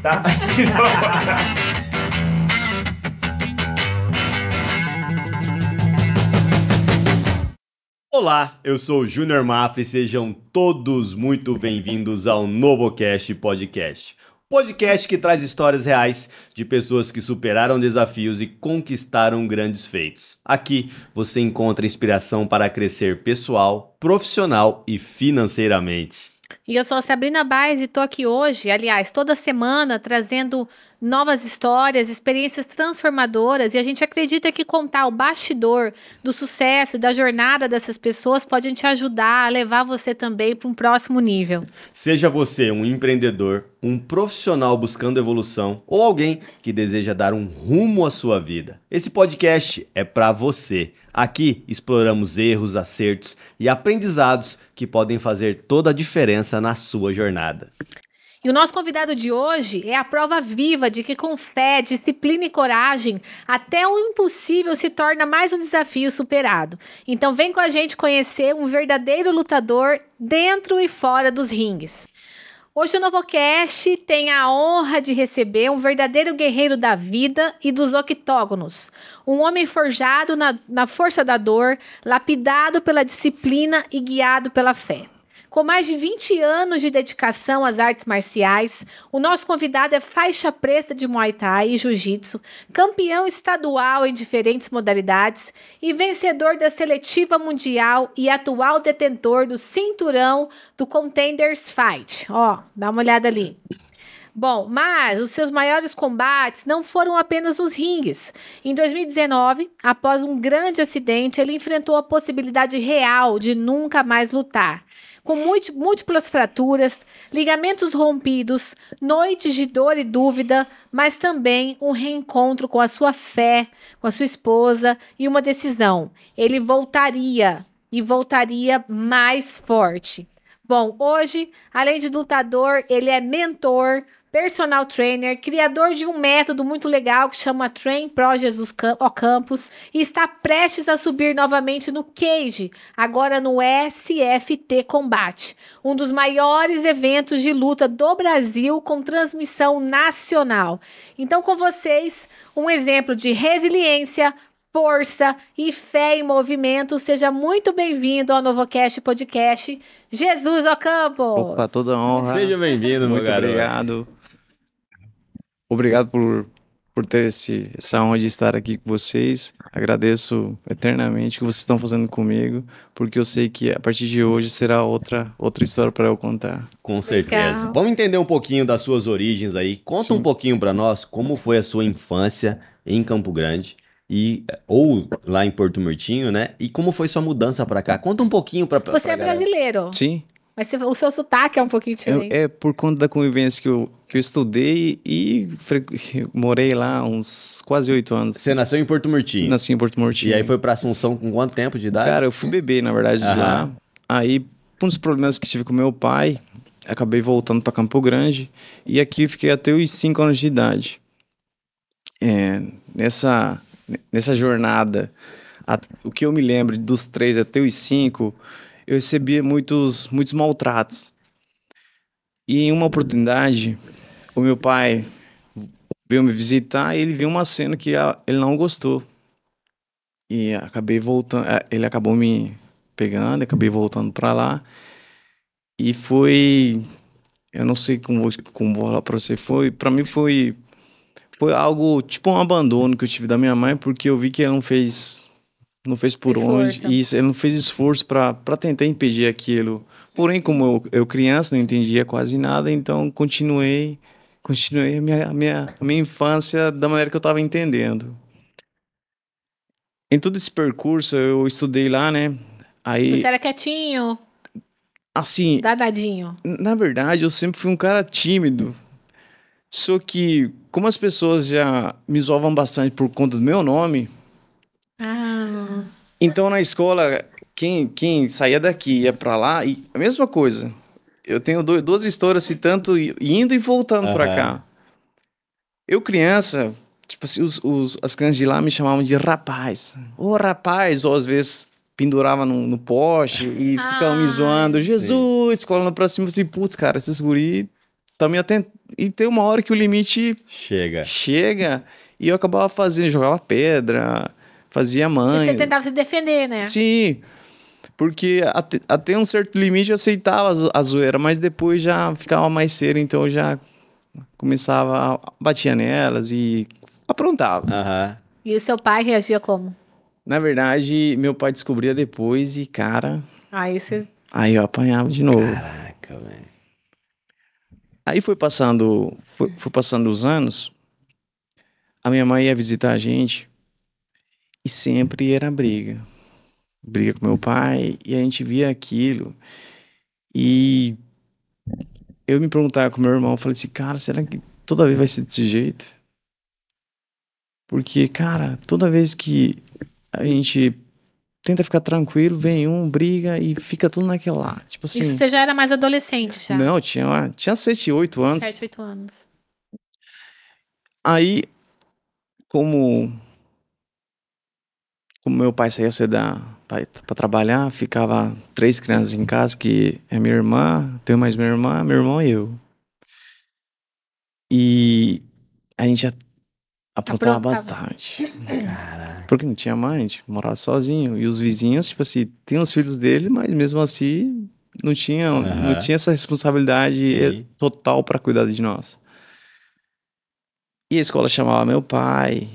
tá? Olá, eu sou o Júnior Mafra e sejam todos muito bem-vindos ao NovoCast Podcast. Podcast que traz histórias reais de pessoas que superaram desafios e conquistaram grandes feitos. Aqui você encontra inspiração para crescer pessoal, profissional e financeiramente. E eu sou a Sabrina Baez e tô aqui hoje, aliás, toda semana, trazendo novas histórias, experiências transformadoras, e a gente acredita que contar o bastidor do sucesso, da jornada dessas pessoas pode te ajudar a levar você também para um próximo nível. Seja você um empreendedor, um profissional buscando evolução ou alguém que deseja dar um rumo à sua vida. Esse podcast é para você. Aqui exploramos erros, acertos e aprendizados que podem fazer toda a diferença na sua jornada. E o nosso convidado de hoje é a prova viva de que com fé, disciplina e coragem, até o impossível se torna mais um desafio superado. Então vem com a gente conhecer um verdadeiro lutador dentro e fora dos ringues. Hoje o NovoCast tem a honra de receber um verdadeiro guerreiro da vida e dos octógonos. Um homem forjado na força da dor, lapidado pela disciplina e guiado pela fé. Com mais de 20 anos de dedicação às artes marciais, o nosso convidado é faixa preta de Muay Thai e Jiu-Jitsu, campeão estadual em diferentes modalidades e vencedor da seletiva mundial e atual detentor do cinturão do Contenders Fight. Ó, dá uma olhada ali. Bom, mas os seus maiores combates não foram apenas os ringues. Em 2019, após um grande acidente, ele enfrentou a possibilidade real de nunca mais lutar. Com múltiplas fraturas, ligamentos rompidos, noites de dor e dúvida, mas também um reencontro com a sua fé, com a sua esposa e uma decisão. Ele voltaria e voltaria mais forte. Bom, hoje, além de lutador, ele é mentor, personal trainer, criador de um método muito legal que chama Train Pro Jesus Campus e está prestes a subir novamente no Cage, agora no SFT Combate, um dos maiores eventos de luta do Brasil com transmissão nacional. Então, com vocês, um exemplo de resiliência, força e fé em movimento. Seja muito bem-vindo ao NovoCast Podcast, Jesus Campos. Opa, toda honra. Seja bem-vindo, meu garoto. Muito obrigado. Obrigado por ter essa honra de estar aqui com vocês. Agradeço eternamente o que vocês estão fazendo comigo, porque eu sei que a partir de hoje será outra história para eu contar. Com certeza. Legal. Vamos entender um pouquinho das suas origens aí. Conta um pouquinho para nós como foi a sua infância em Campo Grande. Ou lá em Porto Murtinho, né? E como foi sua mudança pra cá? Conta um pouquinho pra Você é galera. brasileiro, Sim, mas o seu sotaque é um pouquinho diferente. é por conta da convivência que eu estudei e morei lá uns quase 8 anos. Você nasceu em Porto Murtinho. Nasci em Porto Murtinho. E aí foi pra Assunção com quanto tempo de idade? Cara, eu fui bebê, na verdade, de lá. Aí, por uns problemas que tive com meu pai, acabei voltando pra Campo Grande. E aqui eu fiquei até os 5 anos de idade. Nessa jornada, o que eu me lembro dos 3 até os 5, eu recebia muitos maltratos. E em uma oportunidade, o meu pai veio me visitar e ele viu uma cena que ele não gostou. E acabei voltando, ele acabou me pegando, acabei voltando para lá. E foi, eu não sei como vou falar para você, para mim foi algo tipo um abandono que eu tive da minha mãe, porque eu vi que ela não fez por onde, e ele não fez esforço para tentar impedir aquilo. Porém, como eu criança, não entendia quase nada, então continuei a minha infância da maneira que eu estava entendendo. Em todo esse percurso, eu estudei lá, né? Aí, Você era quietinho, assim, danadinho. na verdade, eu sempre fui um cara tímido. Só que, como as pessoas já me zoavam bastante por conta do meu nome, então na escola, quem saía daqui ia pra lá, e a mesma coisa. Eu tenho duas histórias, assim, tanto indo e voltando pra cá. Eu criança, tipo assim, as crianças de lá me chamavam de rapaz. Ô, rapaz, ou às vezes pendurava no poste e ficavam me zoando. Jesus, colando pra cima, assim, putz, cara, esses guri também até... E tem uma hora que o limite chega e eu acabava fazendo, jogava pedra, fazia mãe. Você tentava se defender, né? Sim, porque até um certo limite eu aceitava a zoeira, mas depois já ficava mais sério, então eu já começava, batia nelas e aprontava. E o seu pai reagia como? Na verdade, meu pai descobria depois e, cara... Aí eu apanhava de novo. Caraca, velho. Aí foi passando os anos, a minha mãe ia visitar a gente e sempre era briga. Briga com meu pai e a gente via aquilo. E eu me perguntava com meu irmão, eu falei assim, cara, será que toda vez vai ser desse jeito? Porque, cara, toda vez que a gente tenta ficar tranquilo, vem um, briga e fica tudo naquela lá. Tipo assim... Isso você já era mais adolescente, já? Não, tinha 7, 8 anos. 7, 8 anos. Aí, como meu pai saía cedo pra trabalhar, ficava 3 crianças em casa, que é minha irmã, tenho mais minha irmã, meu irmão e eu. E a gente aprontava bastante. Caraca. Porque não tinha mãe, a gente morava sozinho. E os vizinhos, tipo assim, tem os filhos dele, mas mesmo assim não tinha essa responsabilidade total pra cuidar de nós. E a escola chamava meu pai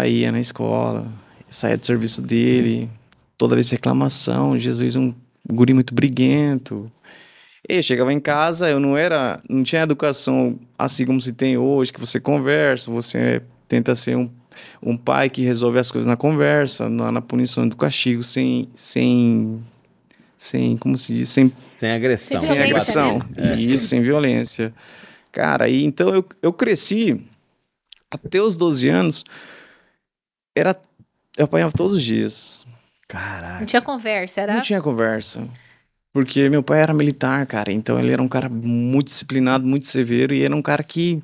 ia na escola, saía do serviço dele, toda vez reclamação, Jesus um guri muito briguento. E eu chegava em casa, eu não tinha educação assim como se tem hoje, que você conversa, você tenta ser um pai que resolve as coisas na conversa, na punição do castigo, sem como se diz? Sem agressão. Sem agressão. Né? Isso, sem violência. Cara, e então eu cresci até os 12 anos, eu apanhava todos os dias. Caraca. Não tinha conversa, era? Não tinha conversa. Porque meu pai era militar, cara, então ele era um cara muito disciplinado, muito severo, e era um cara que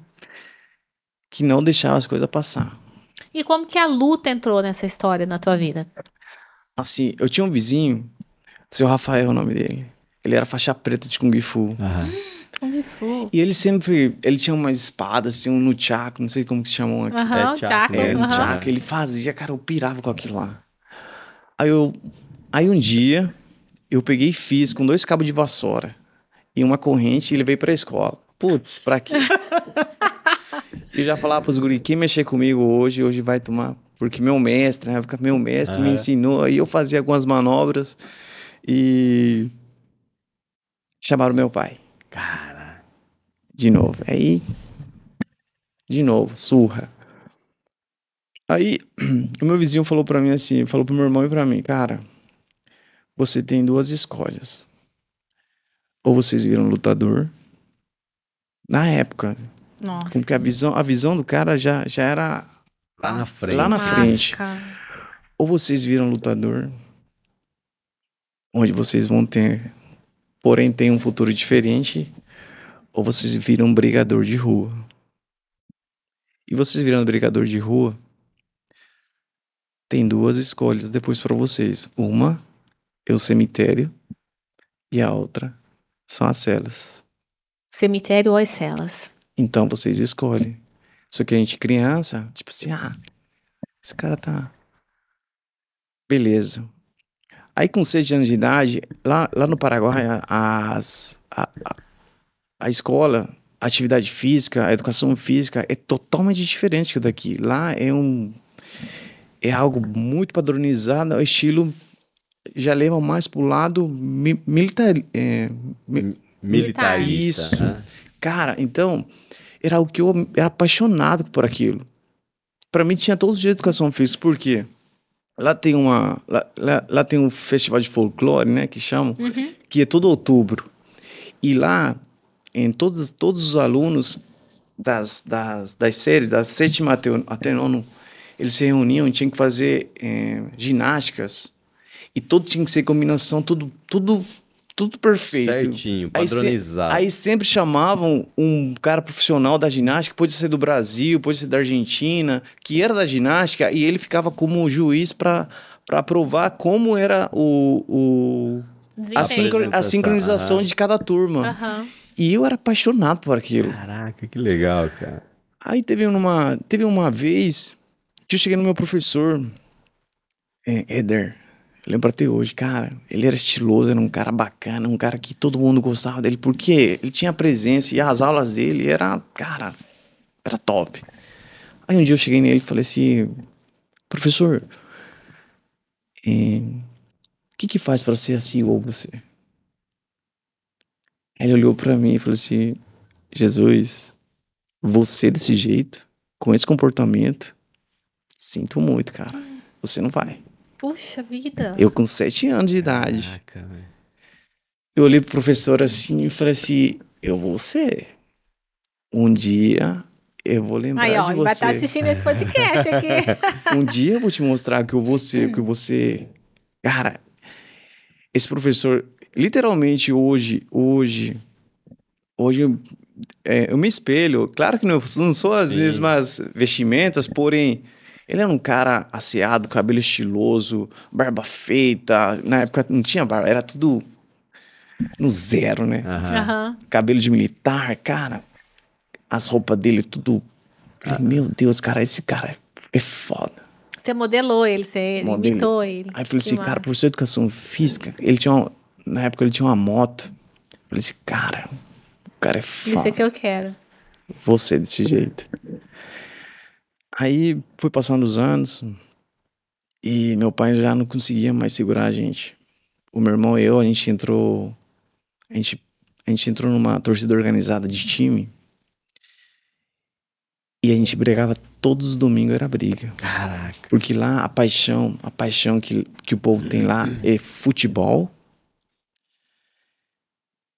não deixava as coisas passar. E como que a luta entrou nessa história na tua vida? Assim, eu tinha um vizinho, seu Rafael é o nome dele. Ele era faixa preta de Kung Fu. Kung Fu. E ele tinha umas espadas, assim, um nunchaku, não sei como que se chamam aqui. Chaco. Nunchaku, ele fazia, cara, eu pirava com aquilo lá. Aí um dia, eu peguei e fiz com 2 cabos de vassoura e uma corrente e levei pra escola. Putz, pra quê? Eu já falava pros guri, quem mexer comigo hoje vai tomar... Porque meu mestre, na época, me ensinou, aí eu fazia algumas manobras e chamaram meu pai. Cara. De novo. Aí, de novo, surra. Aí, o meu vizinho falou pra mim assim, falou pro meu irmão e pra mim, cara, você tem 2 escolhas. Ou vocês viram lutador, na época... Nossa. Porque a visão do cara já era lá na frente. Lá na frente. Cara. Ou vocês viram lutador, onde vocês vão ter, porém tem um futuro diferente, ou vocês viram um brigador de rua. E vocês virando brigador de rua, tem 2 escolhas depois para vocês. Uma é o cemitério e a outra são as celas. Cemitério ou as celas. Então vocês escolhem. Só que a gente criança, tipo assim, esse cara tá... Beleza. Aí com 7 anos de idade, lá no Paraguai, a escola, a atividade física, a educação física é totalmente diferente que daqui. Lá é algo muito padronizado, o estilo já leva mais pro lado militarista. Isso. Cara, então... Era o que eu era apaixonado por aquilo. Pra mim tinha todos os dias de educação física, porque lá tem lá tem um festival de folclore, né, que chamam, que é todo outubro. E lá, em todos os alunos das séries, da 7ª até 9ª, eles se reuniam e tinham que fazer ginásticas. E tudo tinha que ser combinação, tudo perfeito. Certinho, padronizado. Aí sempre chamavam um cara profissional da ginástica, pode ser do Brasil, pode ser da Argentina, que era da ginástica, e ele ficava como juiz para provar como era a sincronização de cada turma. E eu era apaixonado por aquilo. Caraca, que legal, cara. Aí teve uma vez que eu cheguei no meu professor, Éder, eu lembro até hoje, cara, ele era estiloso, era um cara bacana, um cara que todo mundo gostava dele, porque ele tinha presença e as aulas dele era top. Aí um dia eu cheguei nele e falei assim, professor, o que faz pra ser assim igual você? Aí ele olhou pra mim e falou assim, Jesus, você desse jeito, com esse comportamento, sinto muito, cara, você não vai. Puxa vida. Eu com 7 anos de idade. Caraca, velho. Eu olhei pro professor assim e falei assim, eu vou ser. Um dia eu vou lembrar Aí, ó, de ele vai você. estar assistindo esse podcast aqui. Um dia eu vou te mostrar que eu vou ser, que você... Cara, esse professor, literalmente hoje eu me espelho. Claro que não são as mesmas vestimentas, porém, ele era um cara asseado, cabelo estiloso, barba feita. Na época não tinha barba, era tudo no zero, né? Aham. Cabelo de militar, cara. As roupas dele, tudo. Falei, meu Deus, cara, esse cara é foda. Você modelou ele, você Modelei. imitou ele. Aí eu falei Que assim, massa. cara, professor de educação física, na época ele tinha uma moto. Eu falei assim, cara, o cara é Isso é foda. que eu quero. Você desse jeito. Aí foi passando os anos e meu pai já não conseguia mais segurar a gente. O meu irmão e eu, a gente entrou numa torcida organizada de time e a gente brigava todos os domingos, era briga. Caraca. Porque lá a paixão que o povo tem lá é futebol.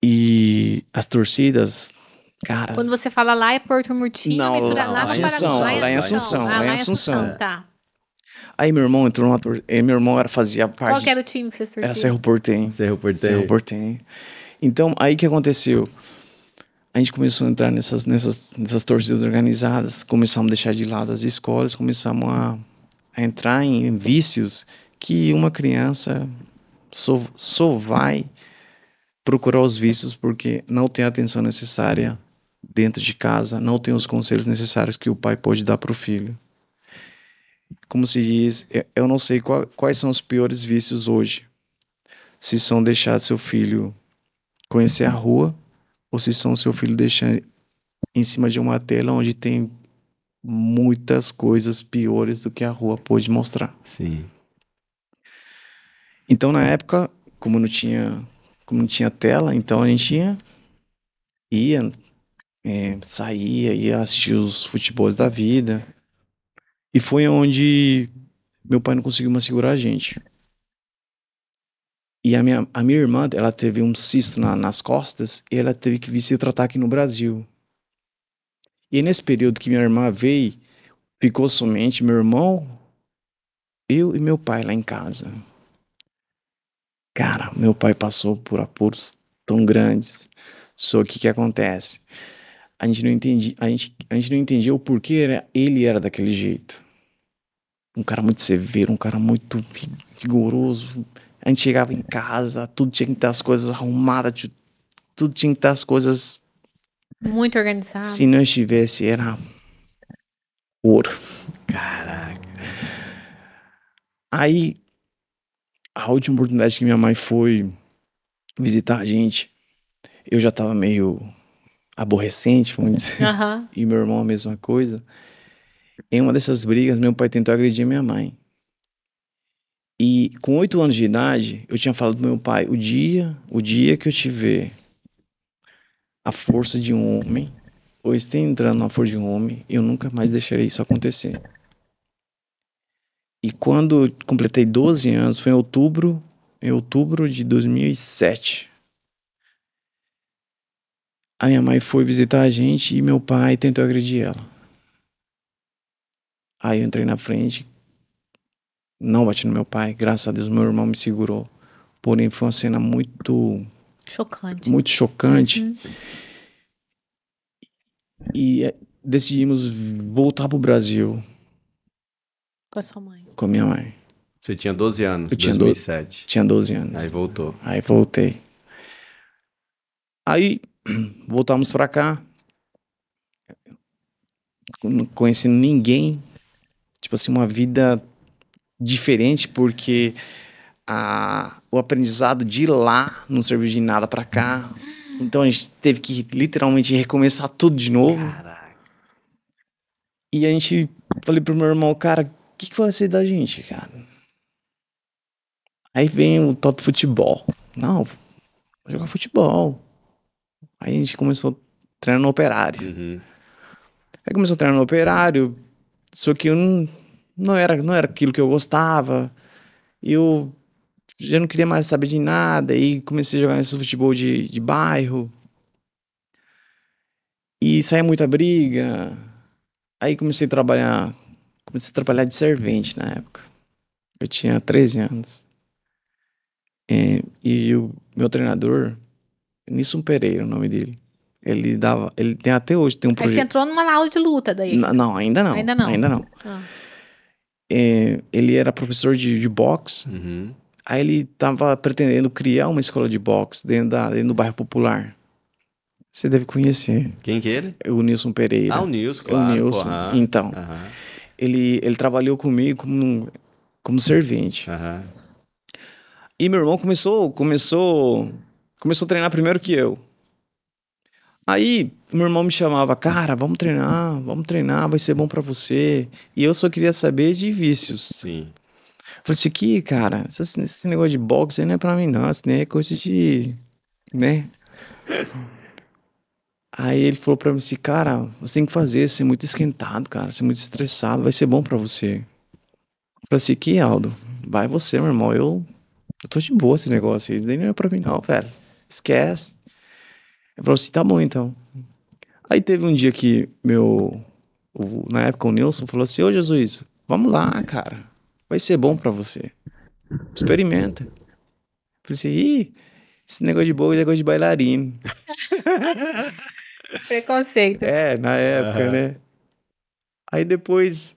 E as torcidas, cara. Quando você fala lá, é Porto Murtinho, Não, mistura lá lá no em Assunção, Paraguai. lá em Assunção, Ah, lá em lá em Assunção. Tá. Aí meu irmão entrou numa torcida. Meu irmão fazia parte. Qual que era o time que vocês torciam? Era Cerro Porteño. Cerro Porteño. Cerro Porteño. Então, aí que aconteceu? A gente começou a entrar nessas torcidas organizadas, começamos a deixar de lado as escolas, começamos a entrar em vícios que uma criança só vai procurar os vícios porque não tem a atenção necessária dentro de casa, não tem os conselhos necessários que o pai pode dar para o filho. Como se diz, eu não sei quais são os piores vícios hoje. Se são deixar seu filho conhecer a rua ou se são seu filho deixar em cima de uma tela onde tem muitas coisas piores do que a rua pode mostrar. Sim. Então, na época, como não tinha tela, então a gente saía, ia assistir os futebols da vida. E foi onde meu pai não conseguiu mais segurar a gente. E a minha irmã, ela teve um cisto nas costas e ela teve que vir se tratar aqui no Brasil. E nesse período que minha irmã veio, ficou somente meu irmão, eu e meu pai lá em casa. Cara, meu pai passou por apuros tão grandes. Só que o que acontece? A gente não entendia o porquê ele era daquele jeito. Um cara muito severo, um cara muito rigoroso. A gente chegava em casa, tudo tinha que estar as coisas arrumadas, tudo tinha que estar as coisas... Muito organizado. Se não estivesse, era ouro. Caraca. Aí, a última oportunidade que minha mãe foi visitar a gente, eu já tava meio aborrecente, vamos dizer. Aham. E meu irmão a mesma coisa. Em uma dessas brigas, meu pai tentou agredir minha mãe. E com 8 anos de idade, eu tinha falado pro meu pai, o dia que eu tiver a força de um homem, ou esteja entrando na força de um homem, eu nunca mais deixarei isso acontecer. E quando eu completei 12 anos, foi em outubro de 2007. A minha mãe foi visitar a gente e meu pai tentou agredir ela. Aí eu entrei na frente, não bati no meu pai, graças a Deus meu irmão me segurou. Porém foi uma cena muito chocante. Uhum. E decidimos voltar pro Brasil. Com a sua mãe. Com a minha mãe. Você tinha 12 anos, Eu tinha 2007. Tinha 12 anos. Aí voltou. Aí voltei. Aí voltamos pra cá. Não conhecendo ninguém. Tipo assim, uma vida diferente, porque o aprendizado de lá não serviu de nada pra cá. Então a gente teve que literalmente recomeçar tudo de novo. Caraca. E a gente... Falei pro meu irmão, cara, o que vai ser da gente, cara? Aí vem o tal do futebol. Não, vou jogar futebol. Aí a gente começou a treinar no Operário. Uhum. Aí começou a treinar no Operário, só que eu não era aquilo que eu gostava. Eu já não queria mais saber de nada. Aí comecei a jogar nesse futebol de bairro. E saía muita briga. Aí comecei a trabalhar de servente na época. Eu tinha 13 anos. E o meu treinador, Nisson Pereira, o nome dele. Ele tem até hoje, tem um Aí você projeto. entrou numa aula de luta daí? Não, ainda não. Ainda não? Ainda não. Ah. Ele era professor de boxe. Uhum. Aí ele tava pretendendo criar uma escola de boxe dentro do bairro Popular. Você deve conhecer. Quem que é ele? O Nilson Pereira. Ah, o Nilson, claro. O Nilson. Pô, aham. Então, Aham. ele trabalhou comigo como servente. Aham. E meu irmão começou a treinar primeiro que eu. Aí, meu irmão me chamava, cara, vamos treinar, vai ser bom pra você. E eu só queria saber de vícios. Sim. Falei assim, aqui, cara, esse negócio de boxe aí não é pra mim não, isso nem é coisa de... né? Aí ele falou pra mim assim, cara, você tem que fazer, você é muito esquentado, cara, você é muito estressado, vai ser bom pra você. Eu falei assim, aqui, Aldo, vai você, meu irmão, eu tô de boa esse negócio aí, daí não é pra mim não, velho, esquece. Eu falei assim, tá bom então. Aí teve um dia que na época o Nilson falou assim, ô Jesus, vamos lá, cara, vai ser bom pra você, experimenta. Eu falei assim, ih, esse negócio de boa é negócio de bailarino. Preconceito. Na época, né? Aí depois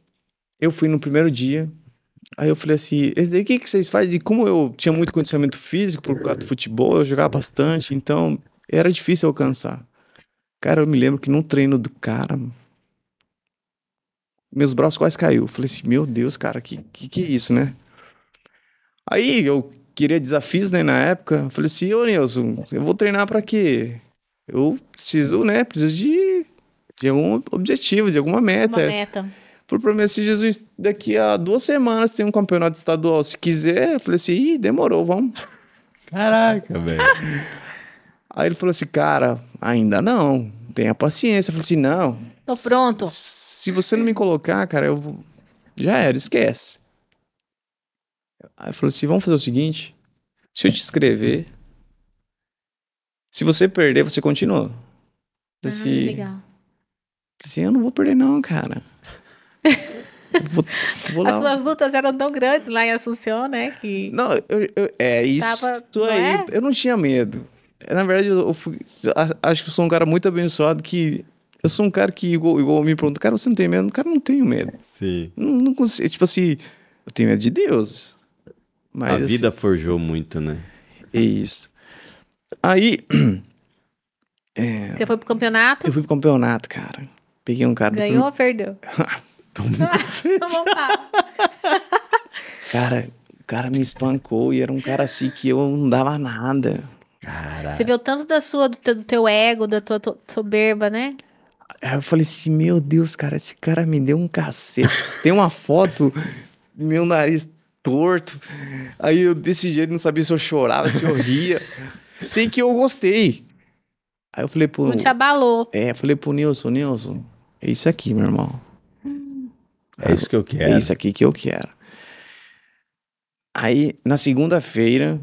eu fui no primeiro dia. Aí eu falei assim, esse daí o que vocês fazem? E como eu tinha muito condicionamento físico por causa do futebol, eu jogava bastante, então era difícil alcançar. Cara, eu me lembro que num treino do cara, meus braços quase caiu. Eu falei assim, meu Deus, cara, que é isso, né? Aí eu queria desafios, né, na época. Eu falei assim, ô Nilson, eu vou treinar pra quê? Eu preciso, né? Preciso de algum objetivo, de alguma meta. Uma meta. Falei pra mim assim, Jesus, daqui a 2 semanas tem um campeonato estadual. Se quiser, eu falei assim, ih, demorou, vamos. Caraca, velho. Aí ele falou assim, cara, ainda não, tenha paciência. Eu falei assim, não. Tô pronto. Se você não me colocar, cara, já era, esquece. Aí ele falou assim, vamos fazer o seguinte, se eu te escrever, se você perder, você continua. Eu falei assim, Legal. eu não vou perder não, cara. Vou lá. As suas lutas eram tão grandes lá em Assunção, né? Que Não, isso não aí, é? eu não tinha medo. Na verdade, acho que eu sou um cara muito abençoado, que eu sou um cara que, igual me pergunta, cara, você não tem medo? Cara, eu não tenho medo. Sim. Não consigo, tipo assim, eu tenho medo de Deus. Mas, A vida assim, forjou muito, né? é isso. Aí, você foi pro campeonato, eu fui pro campeonato, cara. Peguei um cara... ganhou ou perdeu? Vamos lá. Cara, o cara me espancou e era um cara assim que eu não dava nada. Caraca. Você viu tanto do teu ego, da tua soberba, né? Aí eu falei assim, meu Deus, cara, esse cara me deu um cacete. Tem uma foto do meu nariz torto. Aí eu, desse jeito, não sabia se eu chorava, se eu ria. Sei que eu gostei. Aí eu falei pro... Não te abalou. eu falei pro Nilson, é isso aqui, meu irmão. É isso que eu quero. É isso aqui que eu quero. Aí, na segunda-feira,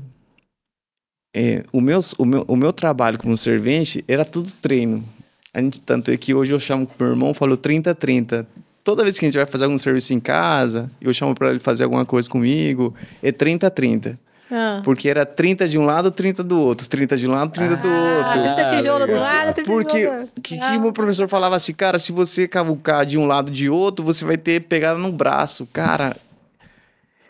o meu trabalho como servente era tudo treino. Tanto é que hoje eu chamo pro meu irmão, falo 30-30. Toda vez que a gente vai fazer algum serviço em casa, eu chamo pra ele fazer alguma coisa comigo, é 30-30. Porque era 30 de um lado, 30 do outro. 30 de um lado, 30 do outro. 30 tijolos do lado, 30 Porque do outro. que o meu professor falava assim, cara, se você cavucar de um lado de outro, você vai ter pegada no braço. Cara,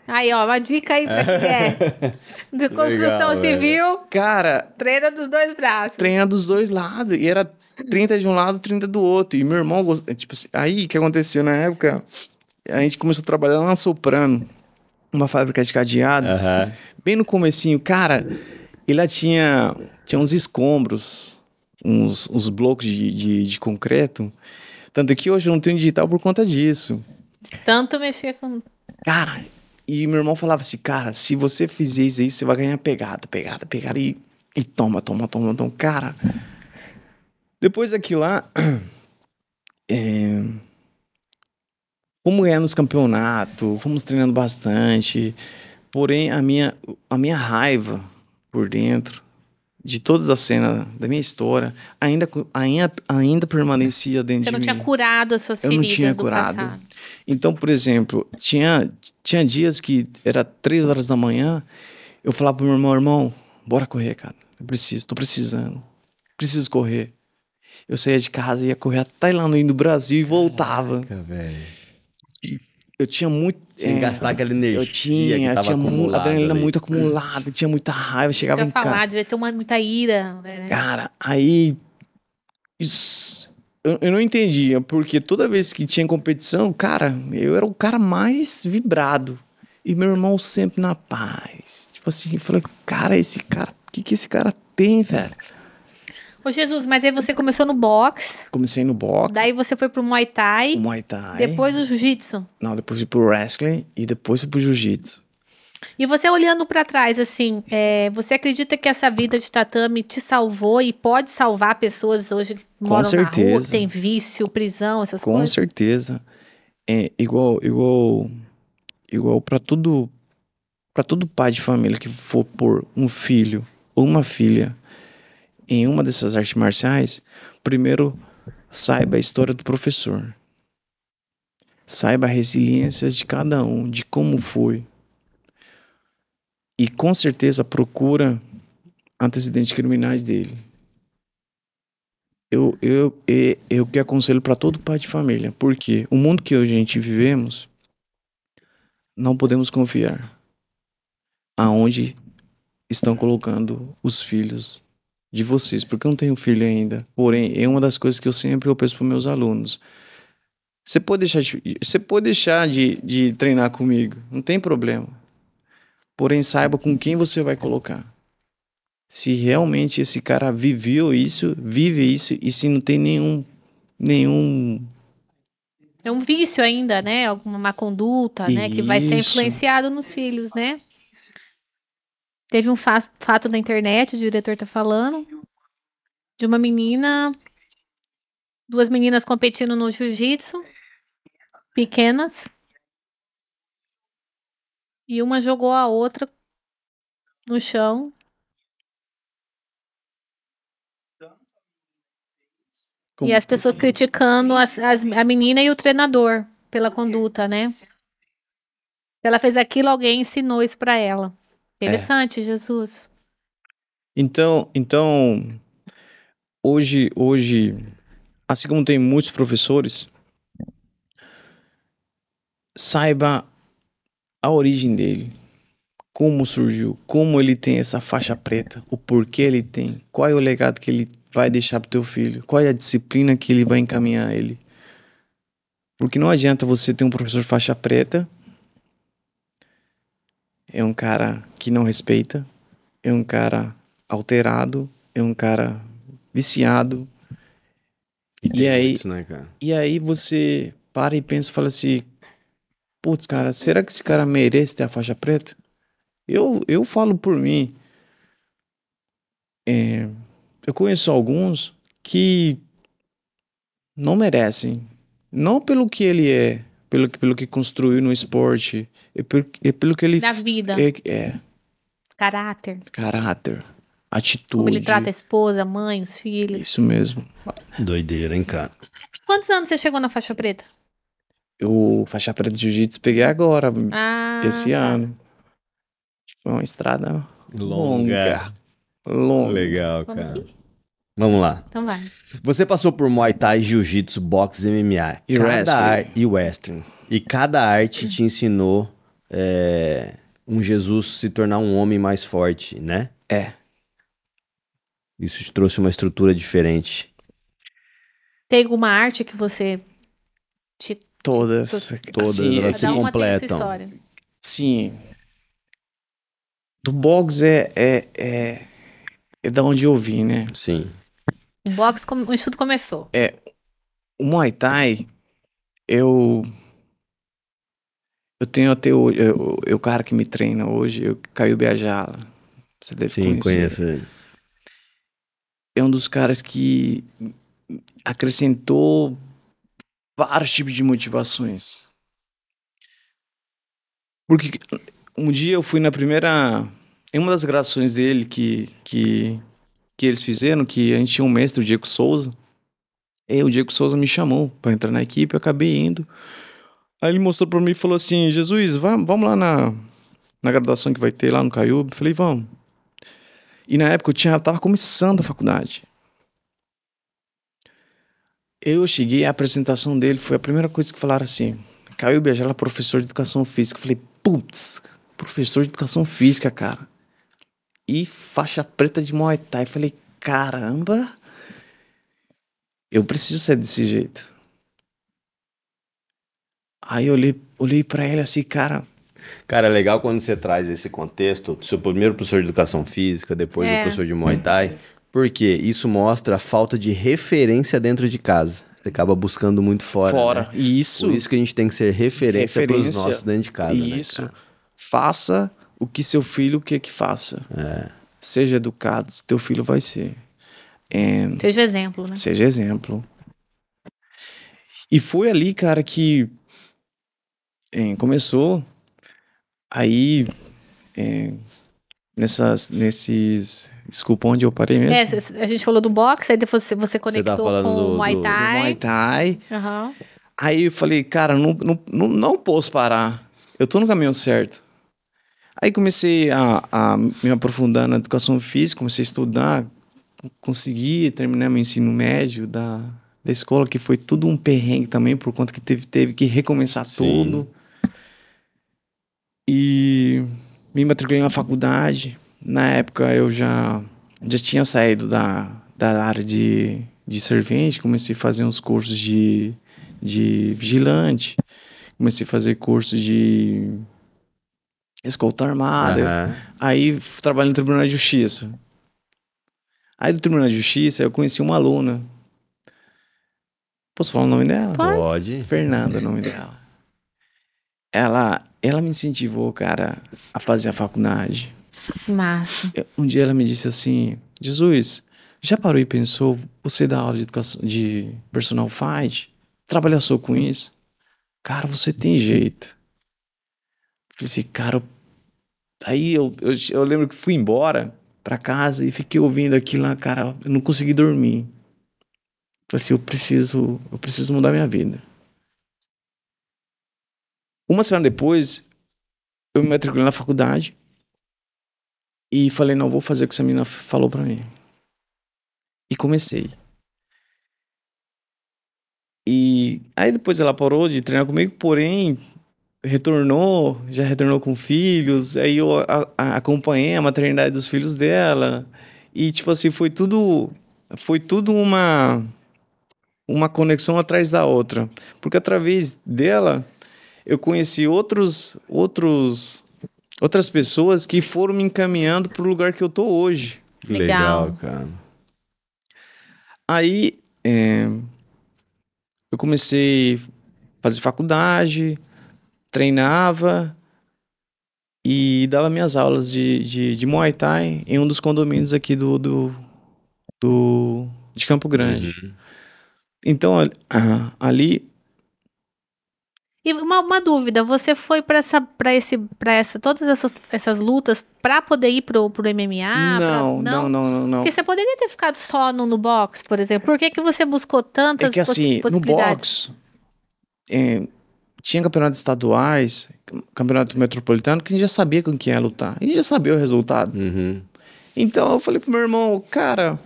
Aí, ó, uma dica aí pra quem é de construção Legal, civil. Cara, Treina dos dois braços. treina dos dois lados. E era 30 de um lado, 30 do outro. E meu irmão, tipo assim, aí o que aconteceu na época? A gente começou a trabalhar lá na Soprano, uma fábrica de cadeados. Aham. Bem no comecinho, cara, ele tinha uns escombros, uns blocos de concreto. Tanto que hoje eu não tenho digital por conta disso. Tanto mexer com... Cara, e meu irmão falava assim, cara, se você fizer isso aí, você vai ganhar pegada e toma. Cara, depois daquilo lá, fomos ganhando os campeonatos, fomos treinando bastante. Porém, a minha raiva por dentro de todas as cenas da minha história ainda permanecia dentro Você de não mim. tinha curado as suas Eu não feridas tinha do curado. passado. Então, por exemplo, tinha dias que era 3 horas da manhã, eu falava pro meu irmão, bora correr, cara. Tô precisando. Preciso correr. Eu saía de casa, ia correr até lá no do Brasil e voltava. Caraca, velho. Eu tinha muito... Tinha que gastar aquela energia Eu tinha que tava acumulada adrenalina ali. muito acumulada, tinha muita raiva, Isso chegava que eu em ia falar, casa. devia ter muita ira. Né? Cara, aí... Eu não entendia, porque toda vez que tinha competição, cara, eu era o cara mais vibrado. E meu irmão sempre na paz. Tipo assim, eu falei, cara, o que esse cara tem, velho? Ô, Jesus, mas aí você começou no boxe, Comecei no boxe, daí você foi pro Muay Thai, o Muay Thai. depois o Jiu-Jitsu. Não, depois fui pro wrestling e depois fui pro jiu-jitsu. E você olhando pra trás, assim, você acredita que essa vida de tatame te salvou e pode salvar pessoas hoje que moram na rua, certeza. que tem vício, prisão, essas Com coisas? certeza. É igual para todo pai de família que for pôr um filho ou uma filha em uma dessas artes marciais, primeiro saiba a história do professor. Saiba a resiliência de cada um, de como foi. E com certeza procura antecedentes criminais dele. Eu que aconselho para todo pai de família, porque o mundo que hoje a gente vivemos, não podemos confiar aonde estão colocando os filhos de vocês, porque eu não tenho filho ainda. Porém, é uma das coisas que eu sempre peço para meus alunos. Você pode deixar de treinar comigo, não tem problema. Porém, saiba com quem você vai colocar. Se realmente esse cara viveu isso, vive isso, e se não tem nenhum... É um vício ainda, né? Alguma má conduta, né? Que vai ser Isso. influenciado nos filhos, né? Teve um fato na internet, o diretor tá falando, de uma menina, 2 meninas competindo no jiu-jitsu, pequenas, e uma jogou a outra no chão. E as pessoas criticando a menina e o treinador pela conduta, né? Se ela fez aquilo, alguém ensinou isso pra ela. Interessante, Jesus. Então, hoje, assim como tem muitos professores, saiba a origem dele, como surgiu, como ele tem essa faixa preta, o porquê ele tem, qual é o legado que ele vai deixar pro teu filho, qual é a disciplina que ele vai encaminhar ele. Porque não adianta você ter um professor faixa preta, é um cara que não respeita, é um cara alterado, é um cara viciado. Isso, né, cara? E aí você para e pensa e fala assim, putz, cara, será que esse cara merece ter a faixa preta? Eu falo por mim. Eu conheço alguns que não merecem. Não pelo que ele é, pelo que construiu no esporte, pelo que ele... Da vida. Caráter. Caráter, atitude. Como ele trata a esposa, a mãe, os filhos. Isso mesmo. Doideira, hein, cara? Quantos anos você chegou na faixa preta? Eu, faixa preta de jiu-jitsu, peguei agora, esse tá. ano. Foi uma estrada Longa. longa. Legal, Vamos cara. aqui? Vamos lá. Então vai. Você passou por Muay Thai, Jiu-Jitsu, boxe, MMA E wrestling. e wrestling. E cada arte te ensinou um Jesus se tornar um homem mais forte, né? Isso te trouxe uma estrutura diferente. Tem alguma arte que você... Todas. Todas Assim, elas se Cada uma tem a sua completam. história. sim. Do box é da onde eu vim, né? Sim. O boxe, o estudo começou. O Muay Thai, eu tenho até hoje, o cara que me treina hoje, o Caio Biajala. Você deve Sim, conhecer. conheço ele. É um dos caras que acrescentou vários tipos de motivações. Porque um dia eu fui em uma das gravações dele que eles fizeram, que a gente tinha um mestre, o Diego Souza. E o Diego Souza me chamou pra entrar na equipe, eu acabei indo. Aí ele mostrou pra mim e falou assim: Jesus, vamos lá na graduação que vai ter lá no Caiúbe. Falei, vamos. E na época eu tava começando a faculdade. Eu cheguei, a apresentação dele foi a primeira coisa que falaram assim: Caio Biajala, professor de educação física. Eu falei, putz, professor de educação física, cara. E faixa preta de Muay Thai. Eu falei, caramba, eu preciso ser desse jeito. Aí eu olhei pra ele assim, cara. Cara, é legal quando você traz esse contexto, seu primeiro professor de educação física, depois o professor de Muay Thai, porque isso mostra a falta de referência dentro de casa. Você acaba buscando muito fora. Né? Isso. Por isso que a gente tem que ser referência para os nossos dentro de casa. Isso. Né, cara? Faça o que seu filho quer que faça. Seja educado, teu filho vai ser. Seja exemplo, né? Seja exemplo. E foi ali, cara, que começou. Aí, desculpa, onde eu parei mesmo? A gente falou do boxe, aí depois você conectou com o Muay Thai. Do Muay Thai. Uhum. Aí eu falei, cara, não posso parar. Eu tô no caminho certo. Aí comecei a me aprofundar na educação física, comecei a estudar, consegui terminar meu ensino médio da escola, que foi tudo um perrengue também, por conta que teve que recomeçar tudo. E me matriculei na faculdade. Na época eu já tinha saído da área de servente, comecei a fazer uns cursos de vigilante, comecei a fazer cursos de escolta armada. Aí trabalhei no Tribunal de Justiça. Aí do Tribunal de Justiça eu conheci uma aluna. Posso falar o nome dela? Pode. Fernanda, o nome dela. Ela me incentivou, cara, a fazer a faculdade. Massa. Um dia ela me disse assim: Jesus, já parou e pensou, você dá aula de educação, de personal fight? Trabalha só com isso? Cara, você tem jeito. Falei assim, cara. Aí eu lembro que fui embora pra casa e fiquei ouvindo aquilo lá, cara, eu não consegui dormir. Falei assim, eu preciso mudar minha vida. Uma semana depois, eu me matriculei na faculdade e falei, não, vou fazer o que essa menina falou pra mim. E comecei. E aí depois ela parou de treinar comigo, porém, já retornou com filhos, aí eu acompanhei a maternidade dos filhos dela. E tipo assim, foi tudo uma conexão atrás da outra. Porque através dela, eu conheci outras pessoas que foram me encaminhando pro lugar que eu tô hoje. Legal, cara. Aí, eu comecei a fazer faculdade, treinava e dava minhas aulas de Muay Thai em um dos condomínios aqui de Campo Grande. Então, ali... E uma dúvida, você foi para todas essas lutas para poder ir pro MMA? Não. Porque você poderia ter ficado só no boxe, por exemplo. Por que você buscou tantas possibilidades? No boxe, tinha campeonatos estaduais, campeonato metropolitano, que a gente já sabia com quem ia lutar. A gente já sabia o resultado. Então eu falei pro meu irmão, cara,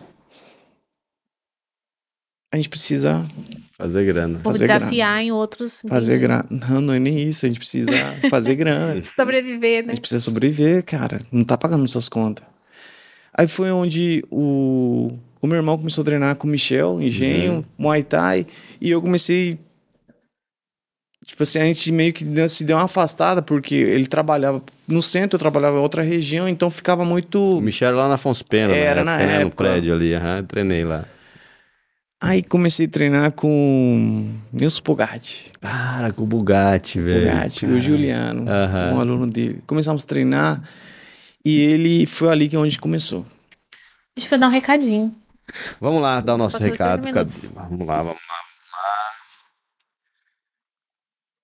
a gente precisa Fazer grana. Por Fazer desafiar em outros. Fazer grana. Não, não é nem isso. A gente precisa fazer grana. Sobreviver, A né? gente precisa sobreviver, cara. Não tá pagando essas contas. Aí foi onde o meu irmão começou a treinar com o Michel, Engenho, Muay Thai. E eu comecei... Tipo assim, a gente meio que se deu uma afastada, porque ele trabalhava no centro, eu trabalhava em outra região, então ficava muito... O Michel era lá na Afonso Pena, Era na né? No época. prédio ali, treinei lá. Aí comecei a treinar com Nilson Pogatti. Para, com o Bugatti, velho. Bugatti, o Juliano, Aham. um aluno dele. Começamos a treinar e ele foi ali que é onde começou. Deixa eu dar um recadinho. Vamos lá, dar o nosso Faltam recado. 5 minutos. Vamos lá.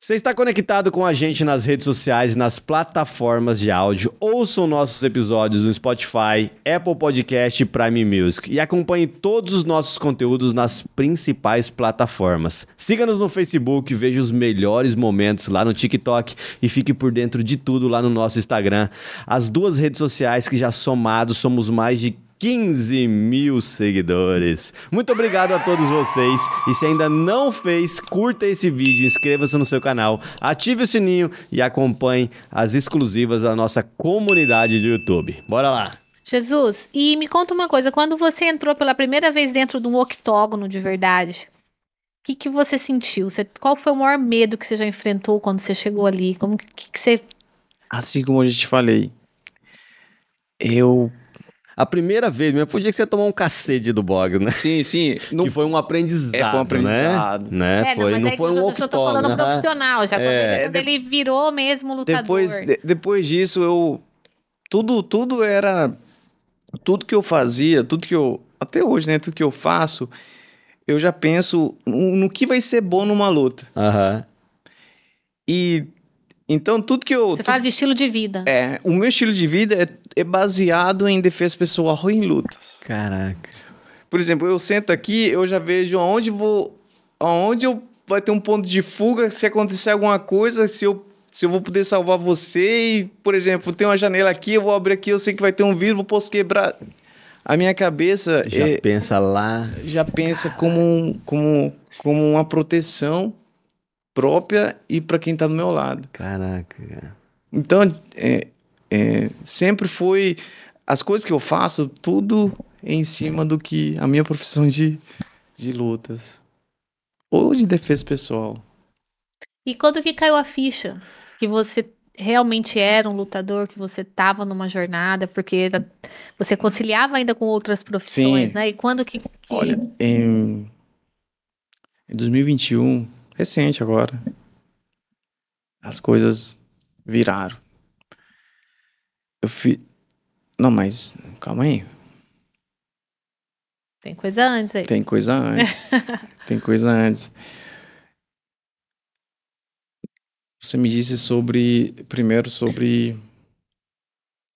Você está conectado com a gente nas redes sociais e nas plataformas de áudio. Ouçam nossos episódios no Spotify, Apple Podcast e Prime Music. E acompanhe todos os nossos conteúdos nas principais plataformas. Siga-nos no Facebook, veja os melhores momentos lá no TikTok e fique por dentro de tudo lá no nosso Instagram. As duas redes sociais que já somados somos mais de 15 mil seguidores. Muito obrigado a todos vocês. E se ainda não fez, curta esse vídeo, inscreva-se no seu canal, ative o sininho e acompanhe as exclusivas da nossa comunidade do YouTube. Bora lá! Jesus, e me conta uma coisa. Quando você entrou pela primeira vez dentro de um octógono de verdade, o que você sentiu? Qual foi o maior medo que você já enfrentou quando você chegou ali? Como que você... Assim como eu já te falei, eu... A primeira vez mesmo foi o dia que você tomou um cacete do Bog, né? Sim. Que foi um aprendizado, foi um aprendizado. né? mas Não foi um eu tô falando octógono. profissional, já quando ele virou mesmo lutador. Depois disso, eu... Tudo era... Tudo que eu fazia, tudo que eu... Até hoje, né? Tudo que eu faço, eu já penso no que vai ser bom numa luta. Aham. E... Então, tudo que eu... Você fala de estilo de vida. O meu estilo de vida é baseado em defesa pessoal em lutas. Caraca. Por exemplo, eu sento aqui, eu já vejo aonde eu vai ter um ponto de fuga, se acontecer alguma coisa, se eu vou poder salvar você. E, por exemplo, tem uma janela aqui, eu vou abrir aqui, eu sei que vai ter um vidro, posso quebrar. A minha cabeça Já pensa lá. já pensa como uma proteção própria e para quem tá do meu lado. Caraca, cara. Então, sempre foi... As coisas que eu faço, tudo em cima do que a minha profissão de lutas. Ou de defesa pessoal. E quando que caiu a ficha? Que você realmente era um lutador, que você estava numa jornada, porque você conciliava ainda com outras profissões, Sim. né? E quando que... Olha, em 2021, recente agora, as coisas viraram. Não, mas calma aí. Tem coisa antes aí. Tem coisa antes. Tem coisa antes. Você me disse primeiro sobre...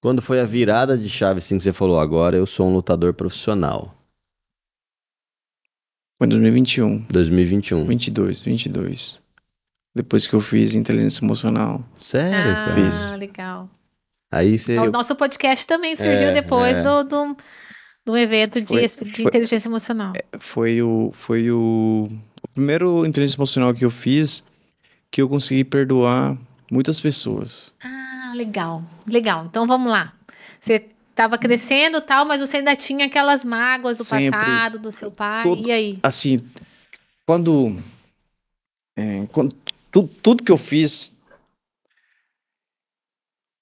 Quando foi a virada de chave, assim, que você falou, agora eu sou um lutador profissional. Foi em 2021. 2021. 22. Depois que eu fiz inteligência emocional. Sério, cara? Fiz. Legal. Aí você... O nosso podcast também surgiu depois do evento de inteligência emocional. Foi o primeiro inteligência emocional que eu fiz, que eu consegui perdoar muitas pessoas. Ah, legal. Então vamos lá. Você estava crescendo e tal, mas você ainda tinha aquelas mágoas do Sempre. passado, do seu pai. E aí? Assim, quando tudo que eu fiz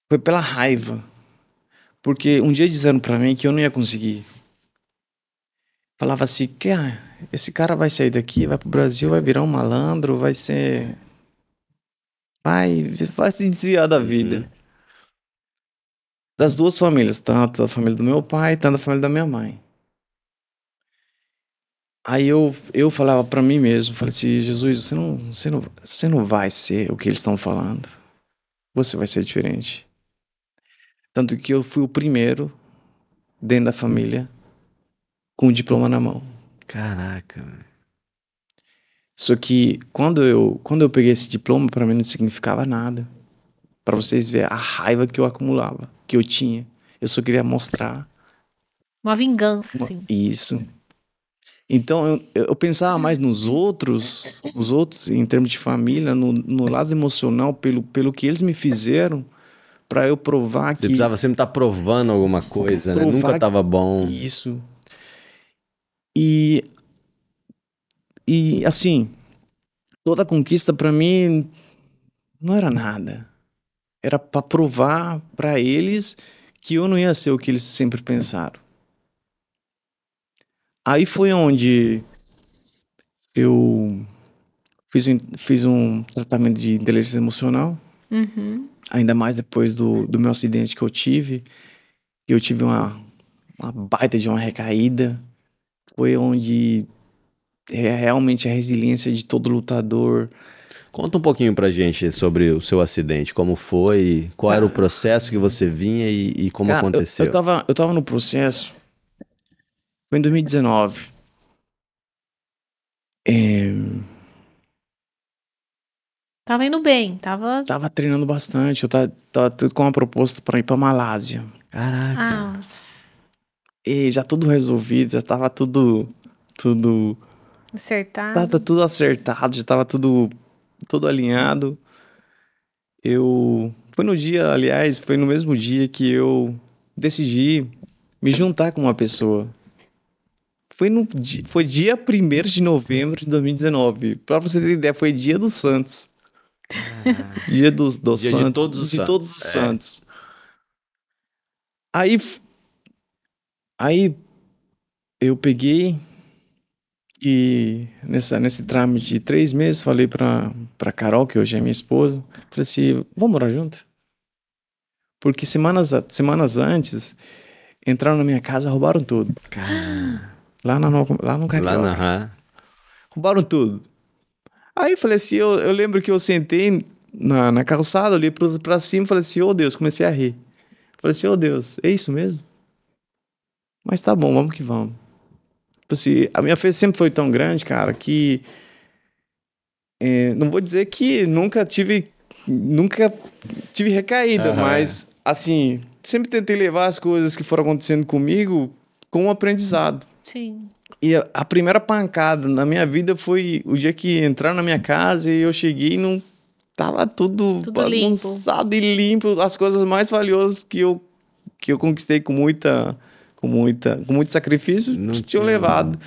foi pela raiva. Porque um dia disseram pra mim que eu não ia conseguir. Falava assim, que esse cara vai sair daqui, vai pro Brasil, vai virar um malandro, vai ser... Vai se desviar da vida. Das duas famílias, tanto da família do meu pai, tanto da família da minha mãe. Aí eu falava pra mim mesmo, falei assim, Jesus, você não vai ser o que eles estão falando. Você vai ser diferente. Tanto que eu fui o primeiro dentro da família com o diploma na mão. Caraca, velho. Só que quando eu peguei esse diploma, pra mim não significava nada. Pra vocês verem a raiva que eu acumulava, que eu tinha. Eu só queria mostrar. Uma vingança, assim. Isso. Então, eu pensava mais nos outros, em termos de família, no lado emocional, pelo que eles me fizeram, para eu provar Você que... precisava sempre estar provando alguma coisa, né? provar Nunca tava bom. Isso. E assim, toda conquista para mim não era nada. Era para provar para eles que eu não ia ser o que eles sempre pensaram. Aí foi onde eu fiz um tratamento de inteligência emocional, ainda mais depois do meu acidente que eu tive. Eu tive uma baita de uma recaída. Foi onde realmente a resiliência de todo lutador. Conta um pouquinho pra gente sobre o seu acidente, como foi, qual era o processo que você vinha e como Cara, aconteceu. eu tava no processo, foi em 2019. Tava indo bem, tava... Tava treinando bastante, eu tava com uma proposta pra ir pra Malásia. Caraca. Nossa, E já tudo resolvido, já tava tudo acertado. tudo acertado, já tava tudo alinhado. Foi no dia, aliás, foi no mesmo dia que eu decidi me juntar com uma pessoa. Foi dia 1º de novembro de 2019. Pra você ter ideia, foi dia dos Santos. Dia dos Dia Santos. de todos os de santos. todos os Santos. Aí eu peguei e nesse trâmite de 3 meses falei pra Carol, que hoje é minha esposa, falei assim, vamos morar junto? Porque semanas antes entraram na minha casa, roubaram tudo. Lá no Carioca. Roubaram tudo. Aí eu falei assim, eu lembro que eu sentei na calçada, olhei pra cima e falei assim, ô Deus, comecei a rir. Falei assim, ô Deus, é isso mesmo? Mas tá bom, vamos que vamos. Tipo assim, a minha fé sempre foi tão grande, cara, que não vou dizer que nunca tive recaída, mas assim, sempre tentei levar as coisas que foram acontecendo comigo com um aprendizado. Sim. E a primeira pancada na minha vida foi o dia que entraram na minha casa e eu cheguei e não tava tudo bagunçado e limpo, as coisas mais valiosas que eu conquistei com muito sacrifício, tinham levado.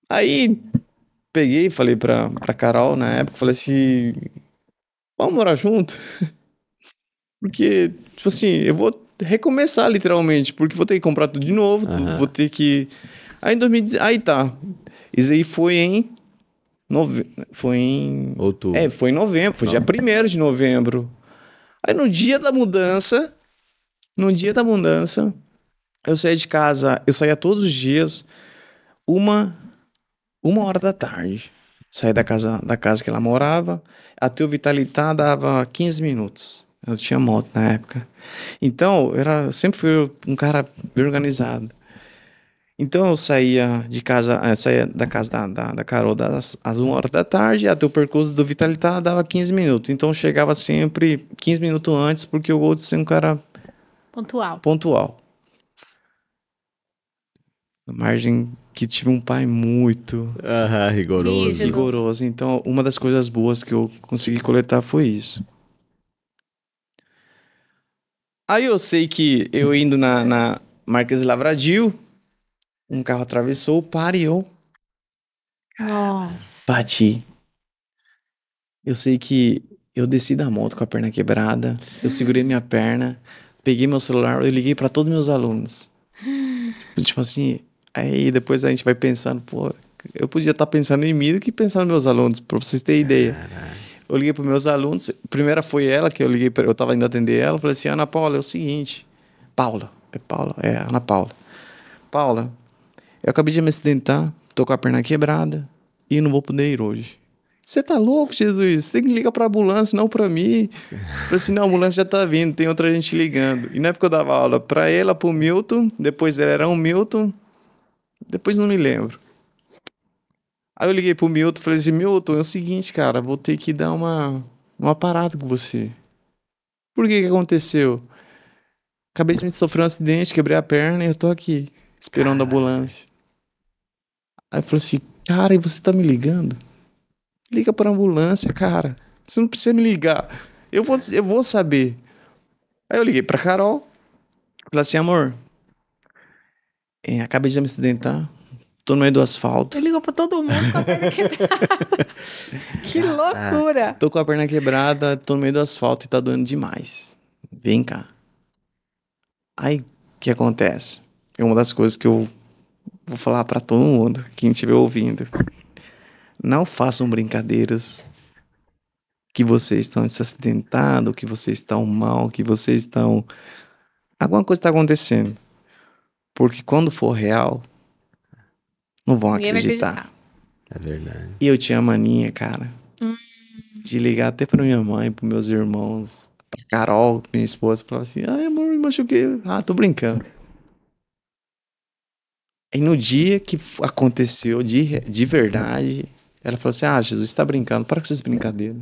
Aí peguei e falei pra Carol na época, falei assim, vamos morar junto? Porque, tipo assim, eu vou recomeçar literalmente, porque vou ter que comprar tudo de novo, vou ter que... Aí em 2010, aí tá. Isso aí foi em outubro. Foi em novembro, foi dia 1º de novembro. Aí no dia da mudança, eu saía de casa, eu saía todos os dias, 1h da tarde. Saía da casa que ela morava, até o Vitalitá dava 15 minutos. Eu tinha moto na época. Então, sempre fui um cara bem organizado. Então, eu saía da casa da Carol às 1h da tarde, até o percurso do Vitalitá dava 15 minutos. Então, eu chegava sempre 15 minutos antes, porque eu gosto de ser um cara pontual. A margem que tive um pai muito rigoroso. Então, uma das coisas boas que eu consegui coletar foi isso. Aí eu sei que eu indo na Marquês de Lavradio, um carro atravessou, eu bati. Eu sei que eu desci da moto com a perna quebrada, eu segurei minha perna, peguei meu celular, eu liguei para todos meus alunos. Tipo assim, aí depois a gente vai pensando, pô, eu podia estar pensando em mim do que pensando nos meus alunos, pra vocês terem ideia. Eu liguei para meus alunos, primeira foi ela, que eu tava indo atender ela, falei assim, Ana Paula, é o seguinte, Ana Paula. Paula, eu acabei de me acidentar, tô com a perna quebrada e não vou poder ir hoje. Você tá louco, Jesus? Você tem que ligar pra ambulância, não pra mim. Eu falei assim, não, a ambulância já tá vindo, tem outra gente ligando. E na época eu dava aula pra ela, pro Milton, depois ela era um Milton, depois não me lembro. Aí eu liguei pro Milton e falei assim, Milton, é o seguinte, cara, vou ter que dar uma parada com você. Por que aconteceu? Acabei de sofrer um acidente, quebrei a perna e eu tô aqui, esperando a ambulância. Aí eu falei assim, cara, e você tá me ligando? Liga pra ambulância, cara. Você não precisa me ligar. Eu vou saber. Aí eu liguei pra Carol. Falei assim, amor, acabei de me acidentar. Tô no meio do asfalto. Ele ligou pra todo mundo com a perna quebrada. Que loucura. Tô com a perna quebrada, tô no meio do asfalto e tá doendo demais. Vem cá. Aí, o que acontece? É uma das coisas que eu vou falar pra todo mundo, quem estiver ouvindo. Não façam brincadeiras que vocês estão se acidentando, que vocês estão mal, que vocês estão... Alguma coisa tá acontecendo. Porque quando for real, não vão Ninguém vai acreditar. É verdade. E eu tinha mania, cara, de ligar até pra minha mãe, pros meus irmãos, pra Carol, minha esposa, falar assim, ai amor, me machuquei. Ah, tô brincando. E no dia que aconteceu de verdade, ela falou assim, ah, Jesus, tá brincando, para com essas brincadeiras.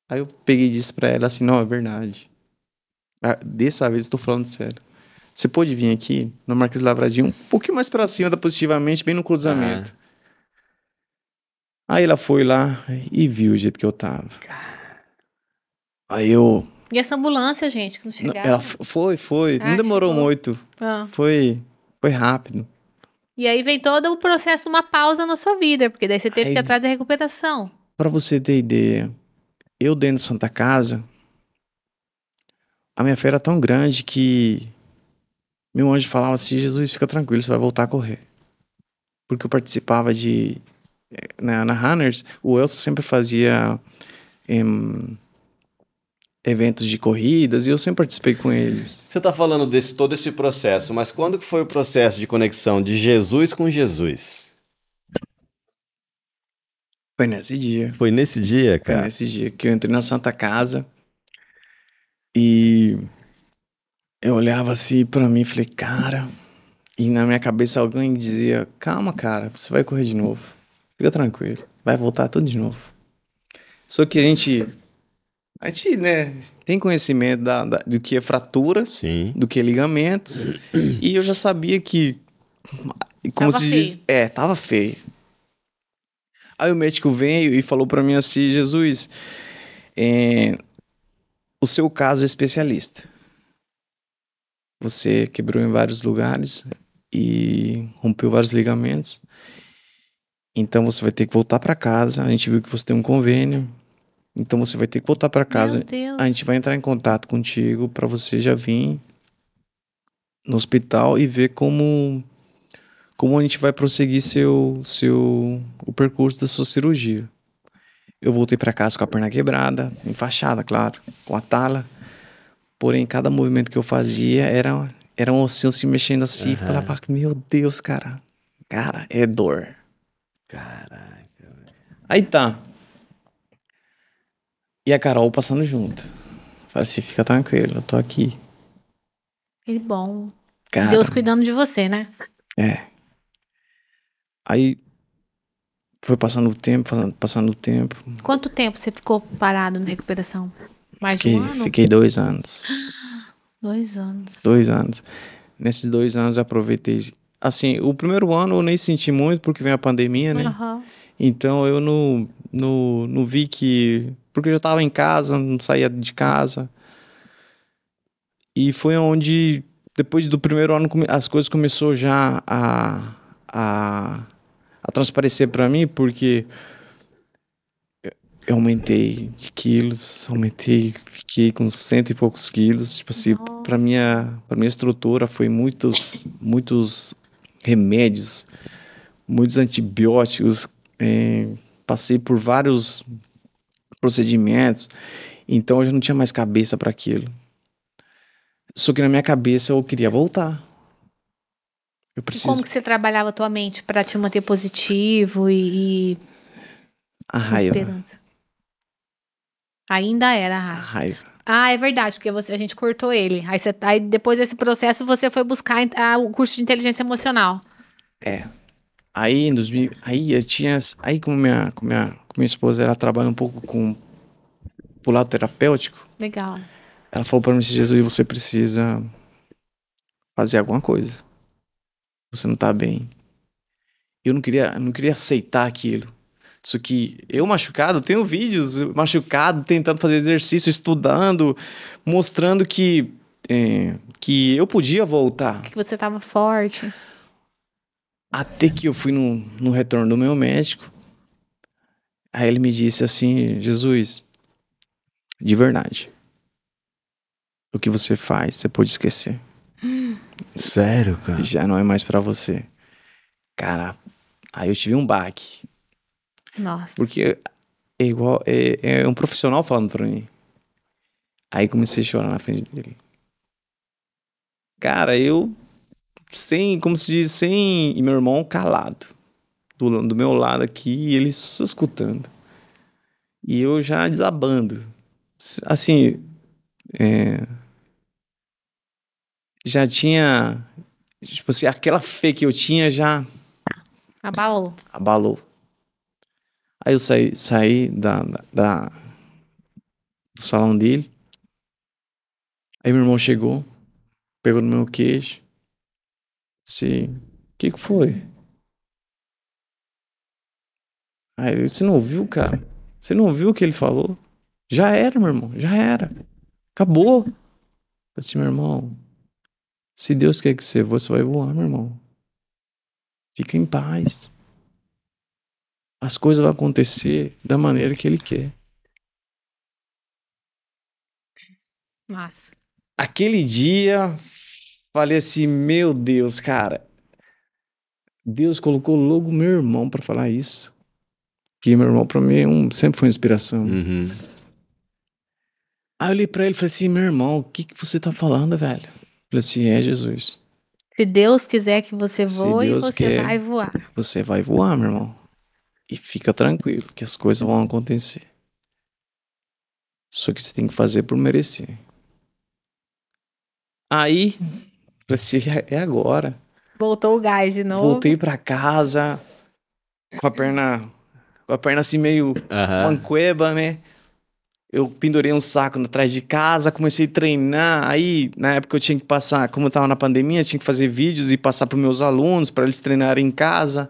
Aí eu peguei e disse pra ela assim, não, é verdade. Dessa vez eu tô falando sério. Você pode vir aqui no Marquês de Lavradinho, um pouquinho mais pra cima da Positivamente, bem no cruzamento. Aí ela foi lá e viu o jeito que eu tava. Aí eu... E essa ambulância, gente, que não chegava? Ela foi. Não demorou chegou. muito. Ah. Foi rápido. E aí vem todo o processo, uma pausa na sua vida, porque daí você teve que ir atrás da recuperação. Pra você ter ideia, eu dentro de Santa Casa, a minha fé era tão grande que meu anjo falava assim, Jesus, fica tranquilo, você vai voltar a correr. Porque eu participava de... Na Runners, o Elcio sempre fazia eventos de corridas e eu sempre participei com eles. Você tá falando todo esse processo, mas quando que foi o processo de conexão de Jesus com Jesus? Foi nesse dia. Foi nesse dia, cara? Foi nesse dia que eu entrei na Santa Casa e eu olhava assim pra mim e falei, cara... E na minha cabeça alguém dizia, calma, cara, você vai correr de novo. Fica tranquilo, vai voltar tudo de novo. Só que a gente né, tem conhecimento do que é fratura, Sim. do que é ligamentos. E eu já sabia que, como Tava se diz, tava feio. Aí o médico veio e falou pra mim assim, Jesus, o seu caso é especialista. Você quebrou em vários lugares e rompeu vários ligamentos. Então você vai ter que voltar pra casa. A gente viu que você tem um convênio. Então você vai ter que voltar pra casa. Meu Deus. A gente vai entrar em contato contigo pra você já vir no hospital e ver como a gente vai prosseguir o percurso da sua cirurgia. Eu voltei pra casa com a perna quebrada, enfaixada, claro, com a tala. Porém, cada movimento que eu fazia era um ossinho se mexendo assim. E falava, meu Deus, cara. Cara, é dor. Caraca. Aí tá. E a Carol passando junto. Falei assim, fica tranquilo, eu tô aqui. Que bom. Cara, Deus cuidando de você, né? Aí foi passando o tempo, Quanto tempo você ficou parado na recuperação? Mais de um ano? Fiquei 2 anos. 2 anos. 2 anos. Nesses 2 anos eu aproveitei. Assim, o primeiro ano eu nem senti muito porque veio a pandemia, né? Uhum. Então eu não vi que... Porque eu já tava em casa, não saía de casa. E foi onde, depois do primeiro ano, as coisas começaram já a transparecer pra mim, porque eu aumentei de quilos, fiquei com 100 e poucos quilos. Tipo assim, pra minha estrutura foi muitos remédios, muitos antibióticos, passei por vários procedimentos, então eu já não tinha mais cabeça para aquilo. Só que na minha cabeça eu queria voltar. E como que você trabalhava a tua mente para te manter positivo e a raiva. Esperança? Ainda era a raiva. Ah, é verdade, porque a gente cortou ele. Aí depois desse processo você foi buscar o curso de inteligência emocional. Aí em 2000, aí como minha esposa ela trabalha um pouco pro lado terapêutico. Legal. Ela falou para mim, Jesus, você precisa fazer alguma coisa. Você não tá bem. Eu não queria aceitar aquilo. Isso que eu machucado, tenho vídeos machucado, tentando fazer exercício, estudando, mostrando que eu podia voltar. Que você tava forte. Até que eu fui no retorno do meu médico. Aí ele me disse assim, Jesus, de verdade, o que você faz, você pode esquecer. Sério, cara? Já não é mais pra você. Cara, aí eu tive um baque. Nossa. Porque é um profissional falando pra mim. Aí comecei a chorar na frente dele. Cara, como se diz, e meu irmão calado. Do meu lado aqui, e ele só escutando. E eu já desabando. Assim, já tinha... Tipo assim, aquela fé que eu tinha já Abalou. Aí eu saí do salão dele. Aí meu irmão chegou, pegou no meu queixo. Assim, o que foi? Aí você não ouviu, cara? Você não ouviu o que ele falou? Já era, meu irmão, já era. Acabou. Eu disse, meu irmão, se Deus quer que você voe, você vai voar, meu irmão. Fica em paz. As coisas vão acontecer da maneira que ele quer. Nossa. Aquele dia, falei assim, meu Deus, cara. Deus colocou logo meu irmão pra falar isso. Que meu irmão pra mim sempre foi uma inspiração. Uhum. Aí eu olhei pra ele e falei assim, meu irmão, o que você tá falando, velho? Eu falei assim, Jesus. Se Deus quiser que você Se voe, Deus você quer, vai voar. Você vai voar, meu irmão. E fica tranquilo, que as coisas vão acontecer. Só que você tem que fazer por merecer. Aí, falei assim, é agora. Voltou o gás de novo. Voltei pra casa com a perna assim meio mancueba, né? Eu pendurei um saco atrás de casa, comecei a treinar. Aí, na época eu tinha que passar, como eu tava na pandemia, eu tinha que fazer vídeos e passar pros meus alunos, para eles treinarem em casa.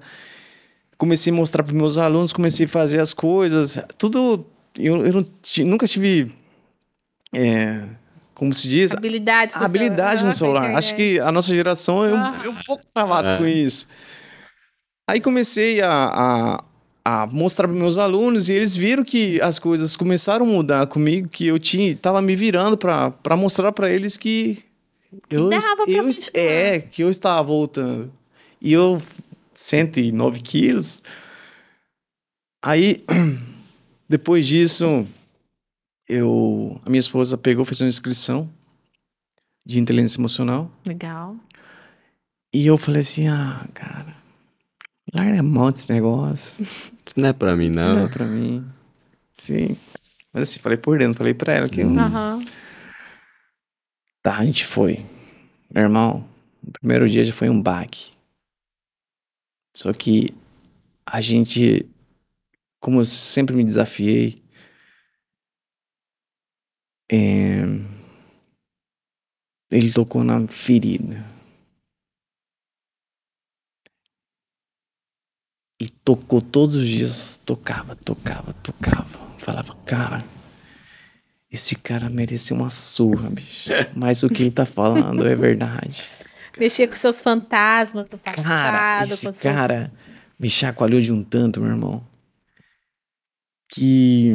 Comecei a mostrar pros meus alunos, comecei a fazer as coisas. Tudo, eu nunca tive, como se diz? Habilidade no celular. Acho que a nossa geração é um pouco travado com isso. Aí comecei a mostrar para meus alunos e eles viram que as coisas começaram a mudar comigo, que eu tava me virando para mostrar para eles que que eu estava voltando. E eu 109 quilos. Aí depois disso a minha esposa fez uma inscrição de inteligência emocional. Legal. E eu falei assim, cara, larga a mão desse negócio. Isso não é pra mim, não. Isso não é pra mim. Sim. Mas assim, falei por dentro, falei pra ela que... Tá, a gente foi. Meu irmão, o primeiro dia já foi um baque. Só que a gente, como eu sempre me desafiei, ele tocou na ferida. E tocou todos os dias, tocava. Falava, cara, esse cara merece uma surra, bicho. Mas o que ele tá falando é verdade. Mexer com seus fantasmas do passado. Cara, esse cara me chacoalhou de um tanto, meu irmão, que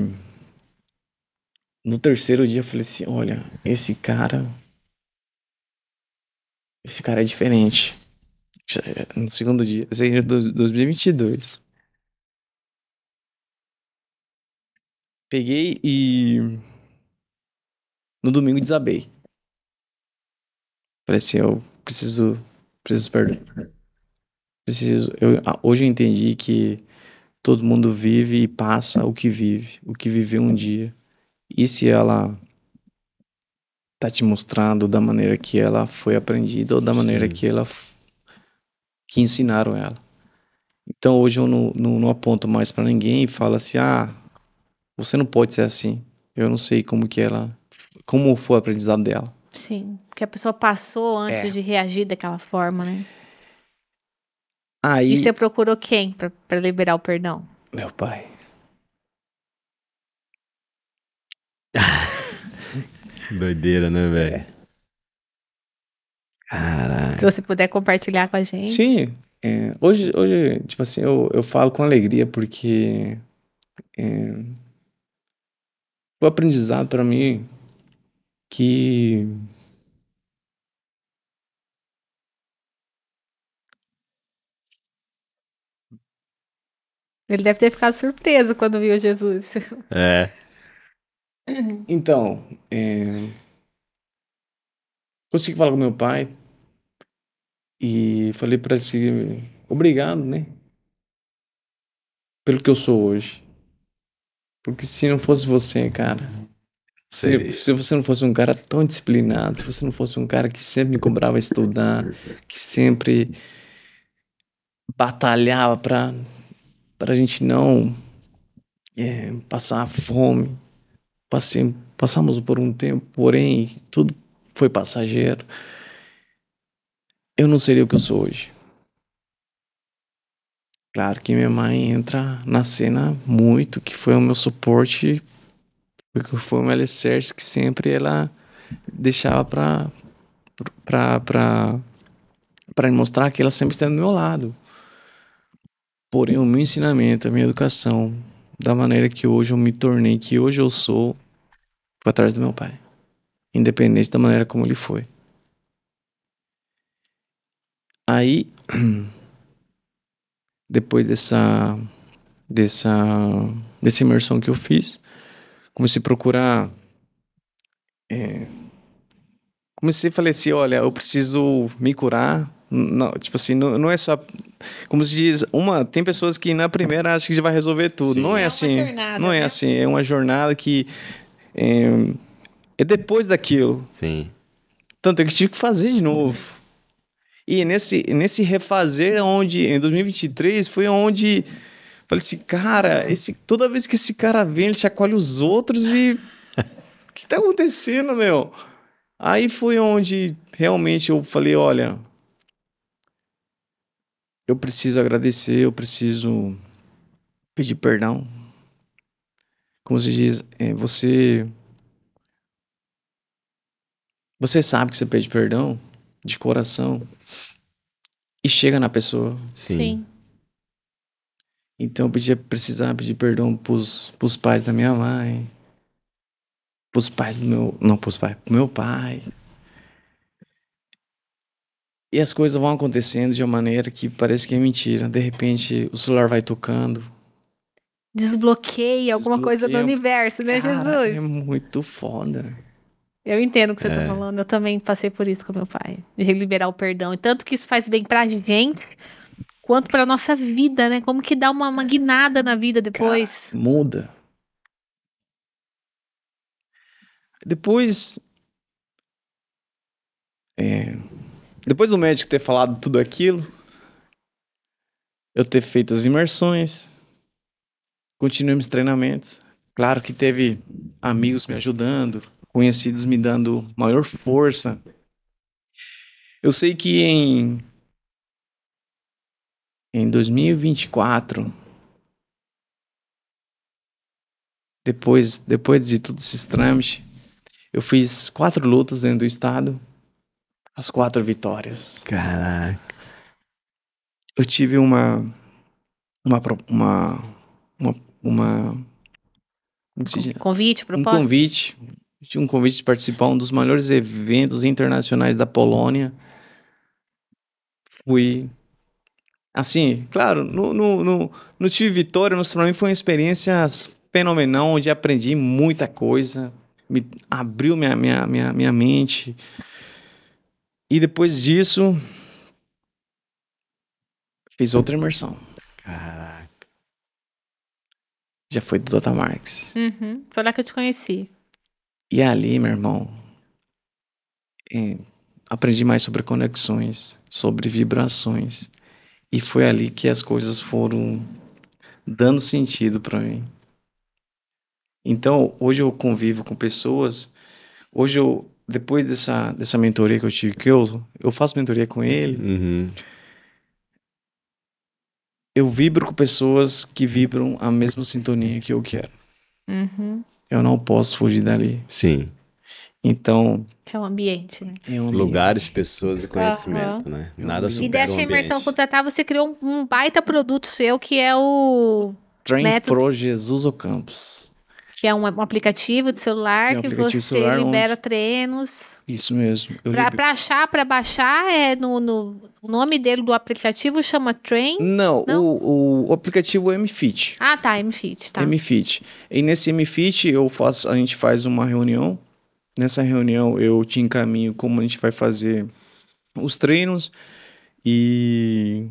no terceiro dia eu falei assim, olha, esse cara é diferente. No segundo dia, esse aí é 2022. Peguei e no domingo desabei. Falei assim, eu preciso perdoar. Hoje eu entendi que todo mundo vive e passa o que viveu um dia. E se ela tá te mostrando da maneira que ela foi aprendida ou da maneira que ensinaram ela. Então hoje eu não aponto mais pra ninguém e falo assim, você não pode ser assim. Eu não sei como foi o aprendizado dela. Sim, que a pessoa passou antes de reagir daquela forma, né? Aí, E você procurou quem pra liberar o perdão? meu pai. Doideira, né, velho? Caralho. Se você puder compartilhar com a gente. Sim, hoje, tipo assim, eu falo com alegria porque foi um aprendizado pra mim que Ele deve ter ficado surpreso quando viu Jesus. É. então, consegui falar com meu pai e falei pra ele assim, obrigado, né, pelo que eu sou hoje. Porque se não fosse você, cara, Seria. se você não fosse um cara tão disciplinado, se você não fosse um cara que sempre me cobrava estudar, que sempre batalhava pra gente não passar fome, passamos por um tempo, porém tudo foi passageiro. Eu não seria o que eu sou hoje. Claro que minha mãe entra na cena muito, que foi o meu suporte, que foi o meu alicerce que sempre ela deixava pra me mostrar que ela sempre está do meu lado. Porém, o meu ensinamento, a minha educação, da maneira que hoje eu me tornei, que hoje eu sou, foi atrás do meu pai. Independente da maneira como ele foi. Aí, depois dessa imersão que eu fiz, comecei a procurar. Comecei a falar assim: olha, eu preciso me curar. Não, tipo assim, não é só. Como se diz, tem pessoas que na primeira acham que já vai resolver tudo. Sim. Não é É uma assim. jornada, Não é né? assim. É uma jornada que é depois daquilo. Sim. Tanto é que tive que fazer de novo. E nesse refazer, onde em 2023 foi onde falei assim, cara, toda vez que esse cara vem, ele chacoalha os outros e o que tá acontecendo, meu? Aí foi onde realmente eu falei, olha, eu preciso agradecer, eu preciso pedir perdão. Como se diz, você sabe que você pede perdão de coração e chega na pessoa. Sim. Então eu precisava pedir perdão pros pais da minha mãe, pros pais do meu, não pros pais, pro meu pai. E as coisas vão acontecendo de uma maneira que parece que é mentira. De repente o celular vai tocando. Desbloqueia alguma coisa do Desbloqueia. universo, né, Cara, Jesus? é muito foda. Eu entendo o que você tá É. falando. Eu também passei por isso com meu pai. De liberar o perdão. E tanto que isso faz bem pra gente, quanto pra nossa vida, né? Como que dá uma guinada na vida depois. Muda. Depois, depois do médico ter falado tudo aquilo, eu ter feito as imersões, continuei meus treinamentos. Claro que teve amigos me ajudando, conhecidos me dando maior força. Eu sei que em 2024, depois de todos esses trâmites, eu fiz 4 lutas dentro do estado, as 4 vitórias. Caraca. Eu tive como que se diz? Convite, Um proposta? convite. Tinha um convite de participar de um dos maiores eventos internacionais da Polônia. Fui. Assim, claro, não tive vitória, mas para mim foi uma experiência fenomenal, onde aprendi muita coisa, me abriu minha mente. E depois disso, fiz outra imersão. Caraca. Já foi do Dota Marques. Uhum. Foi lá que eu te conheci. E ali, meu irmão, aprendi mais sobre conexões, sobre vibrações. E foi ali que as coisas foram dando sentido para mim. Então, hoje eu convivo com pessoas. Hoje depois dessa mentoria que eu tive, que eu faço mentoria com ele, Uhum. eu vibro com pessoas que vibram a mesma sintonia que eu quero. Uhum. Eu não posso fugir dali. Sim. Então, Que é o ambiente, né? é um Lugares, pessoas e conhecimento, né? Nada E E supera dessa o imersão ambiente. com o Tatá, você criou um baita produto seu, que é o... Train Método. Pro Jesus Ocampos. Que é um aplicativo de celular É um que aplicativo de você celular libera onde- treinos. Isso mesmo. Pra achar, pra baixar, o nome dele do aplicativo chama Train. Não, Não? O aplicativo é MFit. Ah, tá, MFit, tá. MFit. E nesse MFit a gente faz uma reunião. Nessa reunião eu te encaminho como a gente vai fazer os treinos e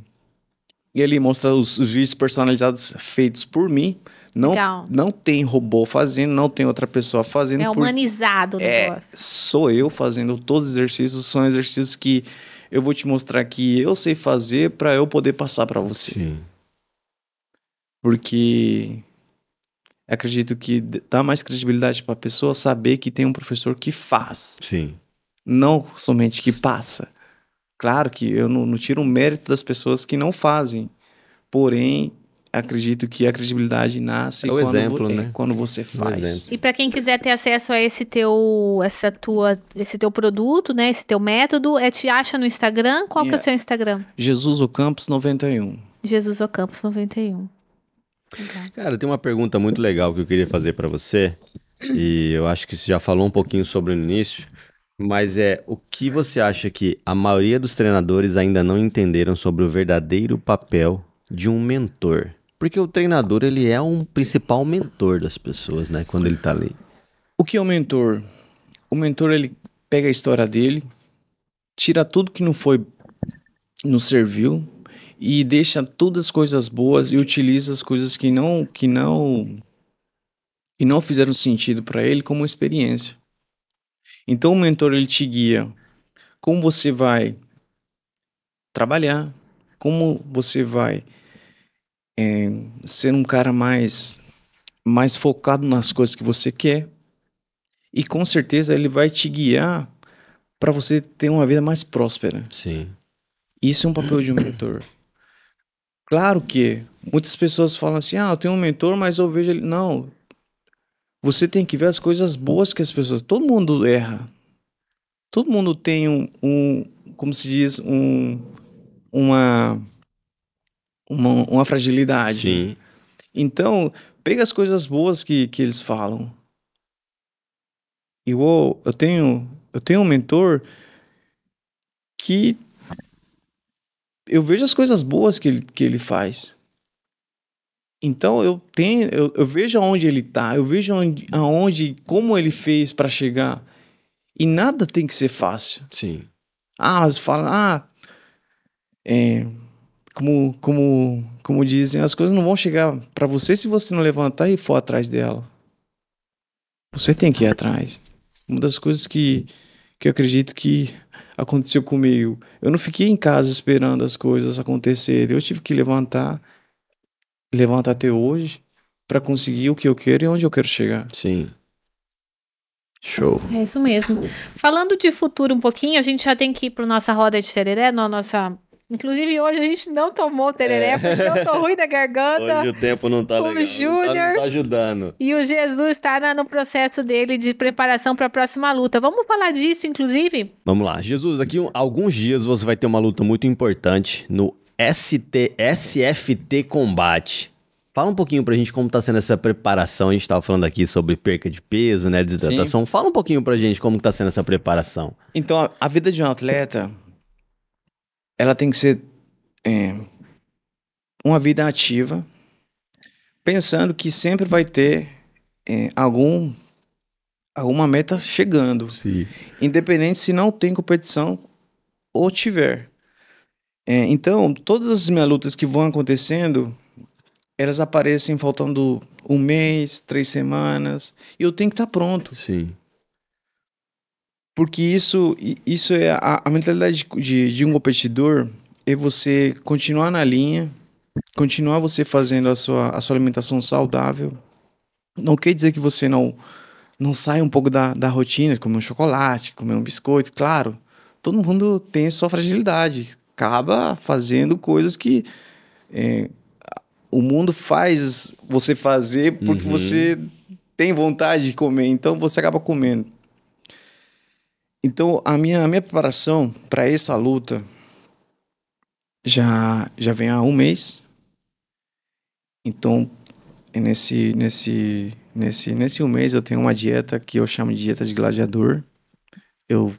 ele mostra os vídeos personalizados feitos por mim. Legal. Não tem robô fazendo, não tem outra pessoa fazendo. É humanizado o negócio. Sou eu fazendo todos os exercícios, são exercícios que eu vou te mostrar que eu sei fazer para eu poder passar para você. Sim. Porque acredito que dá mais credibilidade para a pessoa saber que tem um professor que faz, Sim. não somente que passa. Claro que eu não tiro o mérito das pessoas que não fazem, porém acredito que a credibilidade nasce É o exemplo, né? quando você faz. exemplo. E para quem quiser ter acesso a esse teu produto, né, esse teu método, te acha no Instagram? Qual que é o seu Instagram? Jesus Ocampos 91. Jesus Ocampos 91. Legal. Cara, tem uma pergunta muito legal que eu queria fazer pra você. E eu acho que você já falou um pouquinho sobre no início. Mas o que você acha que a maioria dos treinadores ainda não entenderam sobre o verdadeiro papel de um mentor? Porque o treinador, ele é um principal mentor das pessoas, né? Quando ele tá ali. O que é o mentor? O mentor, ele pega a história dele, tira tudo que não serviu e deixa todas as coisas boas e utiliza as coisas que não fizeram sentido para ele como experiência. Então o mentor, ele te guia como você vai trabalhar, como você vai ser um cara mais focado nas coisas que você quer. E com certeza ele vai te guiar para você ter uma vida mais próspera. Sim. Isso é um papel de um mentor. Claro que muitas pessoas falam assim, eu tenho um mentor, mas eu vejo ele... Não. Você tem que ver as coisas boas que as pessoas... Todo mundo erra. Todo mundo tem como se diz, uma fragilidade. Sim. Então, pega as coisas boas que eles falam. Igual, eu tenho um mentor que eu vejo as coisas boas que ele faz. Então, eu vejo aonde ele tá, eu vejo como ele fez para chegar. E nada tem que ser fácil. Sim. Você fala, como dizem, as coisas não vão chegar para você se você não levantar e for atrás dela. Você tem que ir atrás. Uma das coisas que eu acredito que aconteceu comigo, eu não fiquei em casa esperando as coisas acontecerem. Eu tive que levantar até hoje para conseguir o que eu quero e onde eu quero chegar. Sim. Show. É isso mesmo. Falando de futuro um pouquinho, a gente já tem que ir para nossa roda de tereré, Inclusive, hoje a gente não tomou tereré, porque eu tô ruim da garganta. Hoje o tempo não tá O legal. Júnior- Não tá ajudando. E o Jesus está no processo dele de preparação para a próxima luta. Vamos falar disso, inclusive? Vamos lá. Jesus, daqui alguns dias você vai ter uma luta muito importante no SFT Combate. Fala um pouquinho pra gente como tá sendo essa preparação. A gente tava falando aqui sobre perca de peso, né? Desidratação. Fala um pouquinho pra gente como tá sendo essa preparação. Então, a vida de um atleta, ela tem que ser uma vida ativa, pensando que sempre vai ter alguma meta chegando, Sim. independente se não tem competição ou tiver. Então, todas as minhas lutas que vão acontecendo, elas aparecem faltando 1 mês, 3 semanas, e eu tenho que estar pronto. Sim. Porque isso é a mentalidade de um competidor, é você continuar na linha, continuar você fazendo a sua alimentação saudável. Não quer dizer que você não saia um pouco da rotina, comer um chocolate, comer um biscoito. Claro, todo mundo tem sua fragilidade. Acaba fazendo coisas que o mundo faz você fazer porque você tem vontade de comer, então você acaba comendo. Então, a minha preparação para essa luta já vem há um mês. Então, nesse um mês eu tenho uma dieta que eu chamo de dieta de gladiador. Eu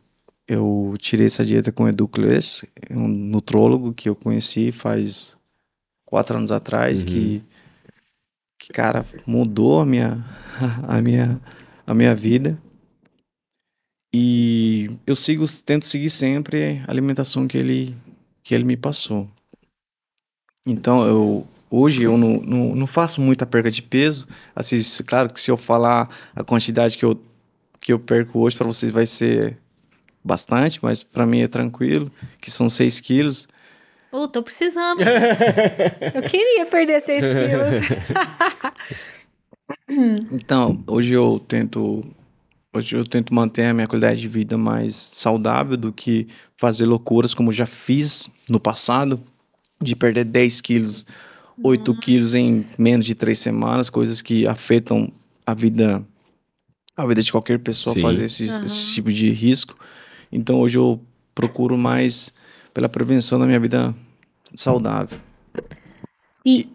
tirei essa dieta com o Edu Cles, um nutrólogo que eu conheci faz 4 anos atrás, que cara, mudou a minha vida. E eu tento seguir sempre a alimentação que ele me passou. Então, hoje eu não faço muita perda de peso. Assim, claro que se eu falar a quantidade que eu perco hoje, para vocês vai ser bastante, mas para mim é tranquilo, que são 6 quilos. Tô precisando. Eu queria perder 6 quilos. Então, hoje eu tento manter a minha qualidade de vida mais saudável do que fazer loucuras como já fiz no passado, de perder 10 quilos, 8 quilos em menos de 3 semanas, coisas que afetam a vida de qualquer pessoa. Sim. Fazer esse tipo de risco. Então hoje eu procuro mais pela prevenção da minha vida saudável. E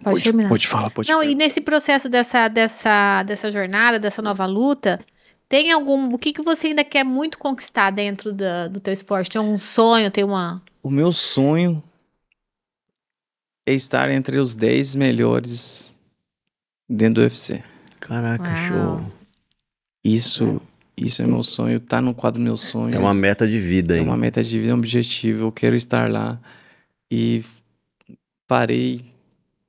pode terminar. Pode falar. Não, e nesse processo dessa jornada, dessa nova luta, tem o que você ainda quer muito conquistar dentro do teu esporte? Tem um sonho, O meu sonho é estar entre os 10 melhores dentro do UFC. Caraca, show. Isso é meu sonho, tá no quadro dos meus sonhos. É uma meta de vida, hein? É uma meta de vida, um objetivo. Eu quero estar lá e parei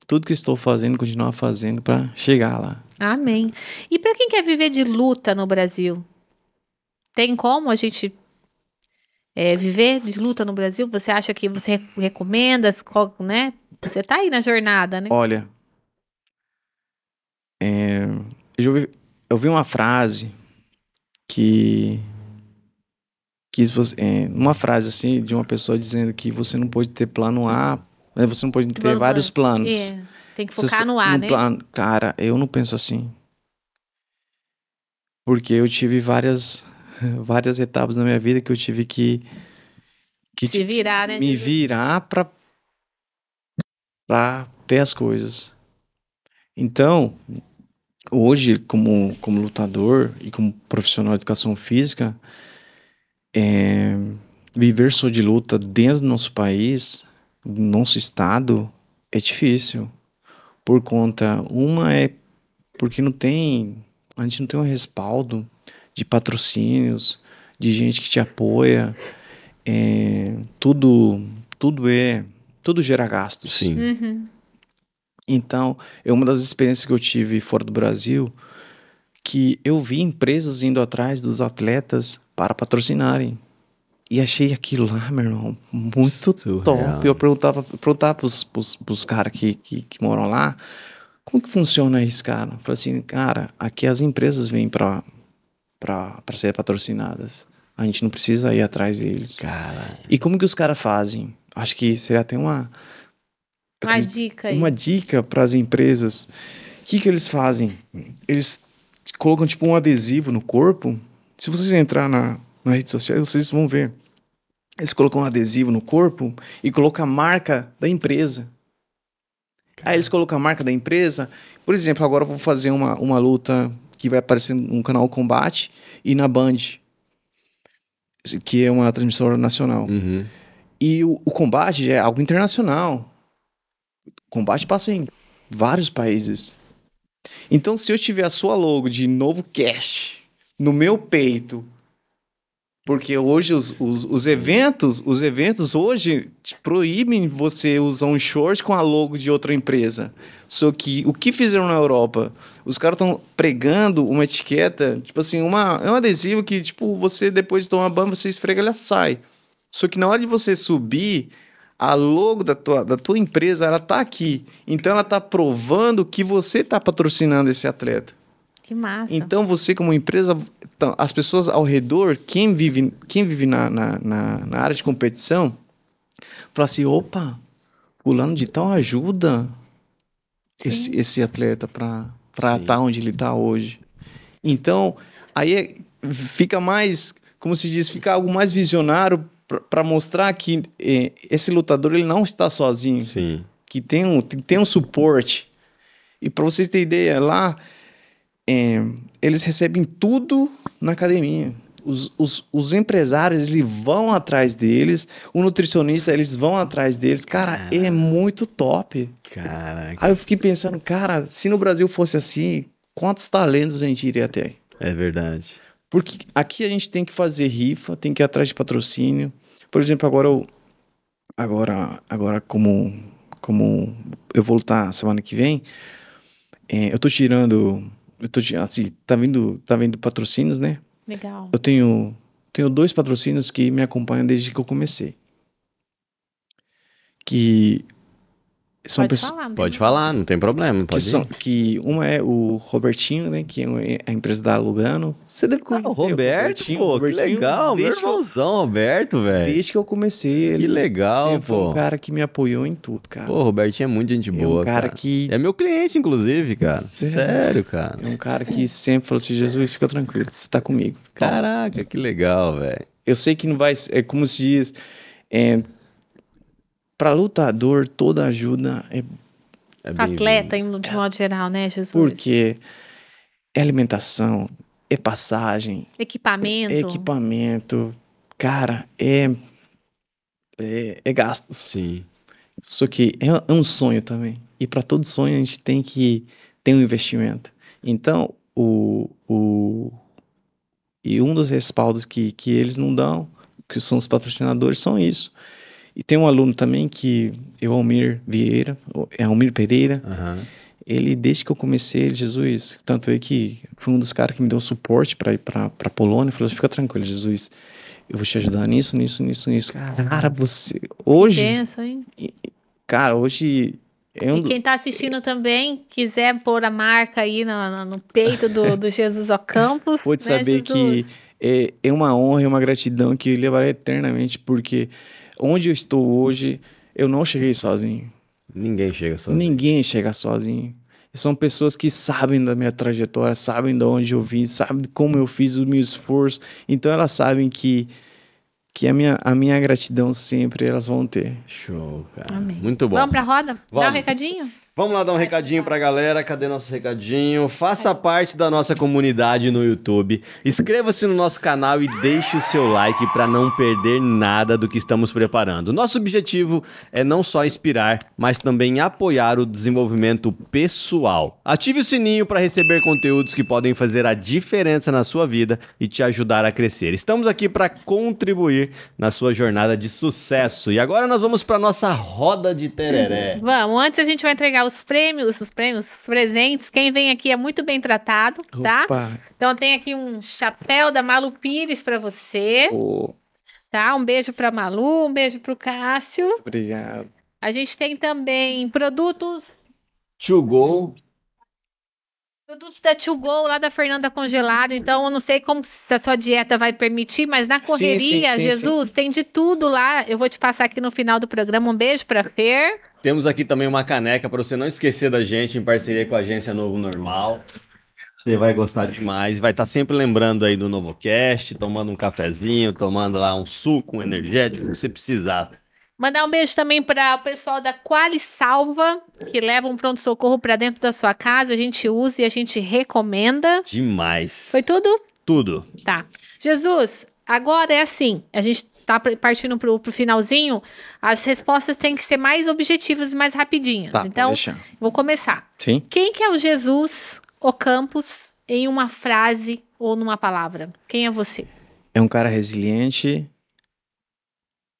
tudo que estou fazendo, continuar fazendo para chegar lá. Amém. E para quem quer viver de luta no Brasil, tem como a gente viver de luta no Brasil? Você acha que você recomenda, né? Você tá aí na jornada, né? Olha, eu vi uma frase uma frase assim de uma pessoa dizendo que você não pode ter plano A, né? Você não pode ter vários planos. Tem que focar no A, né? Cara, eu não penso assim. Porque eu tive várias etapas na minha vida que eu tive que se virar, né? Me virar pra ter as coisas. Então, hoje, como lutador e como profissional de educação física, viver só de luta dentro do nosso país, do nosso estado, é difícil. Por conta, porque a gente não tem um respaldo de patrocínios, de gente que te apoia. Tudo gera gastos. Sim. Então, é uma das experiências que eu tive fora do Brasil, que eu vi empresas indo atrás dos atletas para patrocinarem. E achei aquilo lá, meu irmão, muito top. Eu perguntava pros caras que moram lá, como que funciona isso, cara? Eu falei assim, cara, aqui as empresas vêm para ser patrocinadas. A gente não precisa ir atrás deles. Cara. E como que os caras fazem? Acho que seria até uma dica aí. Uma dica para as empresas. O que eles fazem? Eles colocam tipo um adesivo no corpo. Se vocês entrar na rede social, vocês vão ver. Eles colocam um adesivo no corpo e colocam a marca da empresa. Aí eles colocam a marca da empresa. Por exemplo, agora eu vou fazer uma luta que vai aparecer no canal Combate e na Band, que é uma transmissora nacional. Uhum. E o Combate já é algo internacional. O Combate passa em vários países. Então, se eu tiver a sua logo de Novo Cast no meu peito, porque hoje os eventos hoje proíbem você usar um short com a logo de outra empresa. Só que o que fizeram na Europa? Os caras estão pregando uma etiqueta, tipo assim, é um adesivo que, tipo, você depois de tomar banho, você esfrega, ela sai. Só que na hora de você subir, a logo da tua empresa, ela tá aqui. Então, ela tá provando que você tá patrocinando esse atleta. Que massa. Então, você como empresa, as pessoas ao redor, quem vive na área de competição, fala assim, opa, fulano de tal ajuda esse atleta para Sim. estar onde ele está hoje. Então, aí fica mais, como se diz, fica algo mais visionário para mostrar que esse lutador ele não está sozinho, Sim. que tem um suporte. E para vocês terem ideia, lá eles recebem tudo na academia. Os empresários, eles vão atrás deles. O nutricionista, eles vão atrás deles. Cara, é muito top. Caraca. Aí eu fiquei pensando, cara, se no Brasil fosse assim, quantos talentos a gente iria ter? É verdade. Porque aqui a gente tem que fazer rifa, tem que ir atrás de patrocínio. Por exemplo, agora como eu vou lutar semana que vem, assim, tá vindo patrocínios, né? Legal. Eu tenho 2 patrocínios que me acompanham desde que eu comecei. Que são Pode pessoas. falar. Pode falar, não tem problema. Pode ir. Que uma é o Robertinho, né? Que é a empresa da Lugano. Você deve conhecer O Roberto, pô, que legal. Meu irmãozão, Roberto, velho. Desde que eu comecei, ele Que legal, sempre foi pô. um cara que me apoiou em tudo, cara. Pô, o Robertinho é muito gente boa, cara que- É meu cliente, inclusive, cara. Sério, cara. É um cara que sempre falou assim, Jesus, fica tranquilo, você tá comigo. Caraca, que legal, velho. Eu sei que não vai... É como se diz... Para lutador, toda ajuda é É Atleta, bem-vindo. de modo geral, né, Jesus? porque é alimentação, é passagem, Equipamento. é equipamento. Cara, é gastos. Sim. Só que é um sonho também. E para todo sonho a gente tem que ter um investimento. Então, e um dos respaldos que eles não dão, que são os patrocinadores, são isso. E tem um aluno também que é o Almir Pereira. Aham. Ele, desde que eu comecei, Jesus, tanto é que foi um dos caras que me deu suporte para ir para Polônia. Falou, fica tranquilo, Jesus, eu vou te ajudar nisso. Cara, você... Hoje... Pensa, hein? Cara, hoje... E quem tá assistindo também, quiser pôr a marca aí no peito do Jesus Ocampos, Pode né, saber Jesus? que é uma honra e uma gratidão que eu levarei eternamente, porque onde eu estou hoje, eu não cheguei sozinho. Ninguém chega sozinho. Ninguém chega sozinho. São pessoas que sabem da minha trajetória, sabem de onde eu vim, sabem como eu fiz o meu esforço. Então elas sabem que a minha gratidão sempre elas vão ter. Show, cara. Amém. Muito bom. Vamos pra roda? Dá um Vamos. recadinho? Vamos lá dar um recadinho pra galera. Cadê nosso recadinho? Faça parte da nossa comunidade no YouTube. Inscreva-se no nosso canal e deixe o seu like para não perder nada do que estamos preparando. Nosso objetivo é não só inspirar, mas também apoiar o desenvolvimento pessoal. Ative o sininho para receber conteúdos que podem fazer a diferença na sua vida e te ajudar a crescer. Estamos aqui para contribuir na sua jornada de sucesso. E agora nós vamos para nossa roda de tereré. Vamos, antes a gente vai entregar os presentes. Quem vem aqui é muito bem tratado, tá? Opa. Então tem aqui um chapéu da Malu Pires pra você, Oh, tá? Um beijo pra Malu, um beijo pro Cássio. obrigado. A gente tem também produtos To go. da To Go, lá da Fernanda Congelado. Então, eu não sei como se a sua dieta vai permitir, mas na correria, sim, Jesus, tem de tudo lá. Eu vou te passar aqui no final do programa. Um beijo pra Fer. Temos aqui também uma caneca para você não esquecer da gente, em parceria com a agência Novo Normal. Você vai gostar demais. Vai estar sempre lembrando aí do NovoCast, tomando um cafezinho, tomando lá um suco, um energético, o que você precisar. Mandar um beijo também para o pessoal da Qualisalva, que leva um pronto-socorro para dentro da sua casa. A gente usa e a gente recomenda. Demais. Foi tudo? Tudo. Tá. Jesus, agora é assim, a gente tá partindo pro finalzinho, as respostas têm que ser mais objetivas e mais rapidinhas. Tá, Então, pode deixar. vou começar. Sim. Quem que é o Jesus Ocampos em uma frase ou numa palavra? Quem é você? É um cara resiliente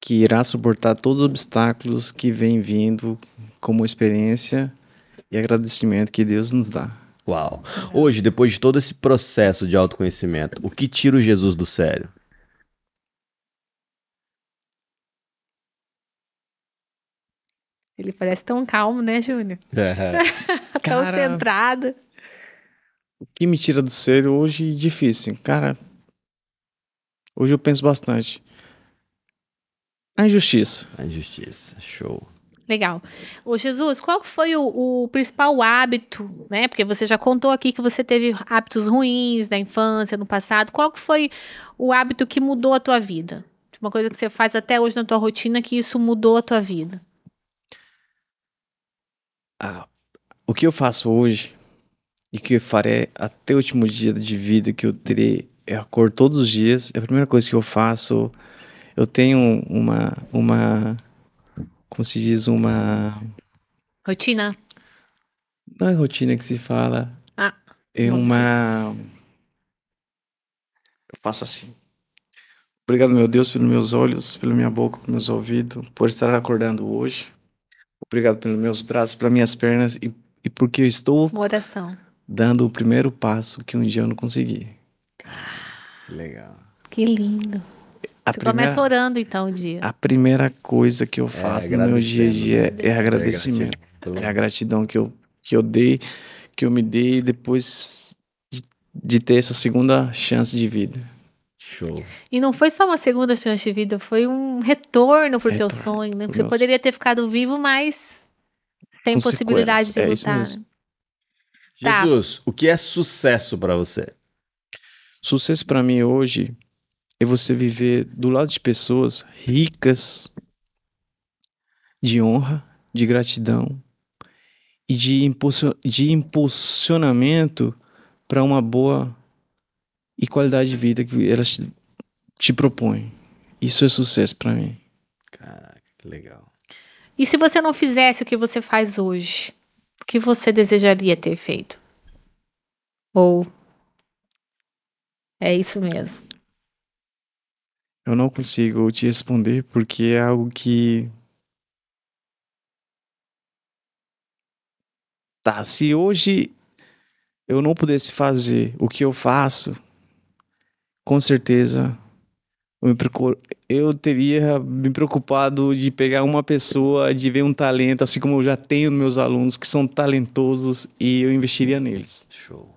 que irá suportar todos os obstáculos que vem vindo como experiência e agradecimento que Deus nos dá. Uau. Hoje, depois de todo esse processo de autoconhecimento, o que tira o Jesus do sério? Ele parece tão calmo, né, Júnior? Tão Cara, centrado. o que me tira do sério hoje é difícil. Cara, hoje eu penso bastante. A injustiça. A injustiça. Show. Legal. Ô, Jesus, qual que foi o principal hábito, né? Porque você já contou aqui que você teve hábitos ruins na infância, no passado. Qual que foi o hábito que mudou a tua vida? Uma coisa que você faz até hoje na tua rotina que isso mudou a tua vida. O que eu faço hoje e que eu farei até o último dia de vida que eu terei, eu acordo todos os dias. A primeira coisa que eu faço, eu tenho como se diz, Rotina? não é rotina que se fala, Ah, é vamos eu faço assim. Obrigado, meu Deus, pelos meus olhos, pela minha boca, pelos meus ouvidos, por estar acordando hoje. Obrigado pelos meus braços, pelas minhas pernas e porque eu estou uma oração. dando o primeiro passo que um dia eu não consegui. Que legal. Que lindo. Você começa orando, então, o dia. A primeira coisa que eu faço no meu dia a dia é agradecimento. É a gratidão que eu dei, que eu me dei depois de ter essa segunda chance de vida. Show. E não foi só uma segunda chance de vida, foi um retorno pro teu sonho, né? Você poderia ter ficado vivo, mas sem Com possibilidade sequelas, de isso lutar. mesmo. Tá. Jesus, o que é sucesso pra você? Sucesso pra mim hoje é você viver do lado de pessoas ricas de honra, de gratidão e de impulsionamento para uma boa e qualidade de vida que elas te propõem. Isso é sucesso pra mim. Caraca, que legal. E se você não fizesse o que você faz hoje, o que você desejaria ter feito? Ou é isso mesmo? Eu não consigo te responder porque é algo que... Tá, se hoje eu não pudesse fazer o que eu faço, com certeza eu teria me preocupado de pegar uma pessoa, de ver um talento, assim como eu já tenho meus alunos que são talentosos e eu investiria neles. Show.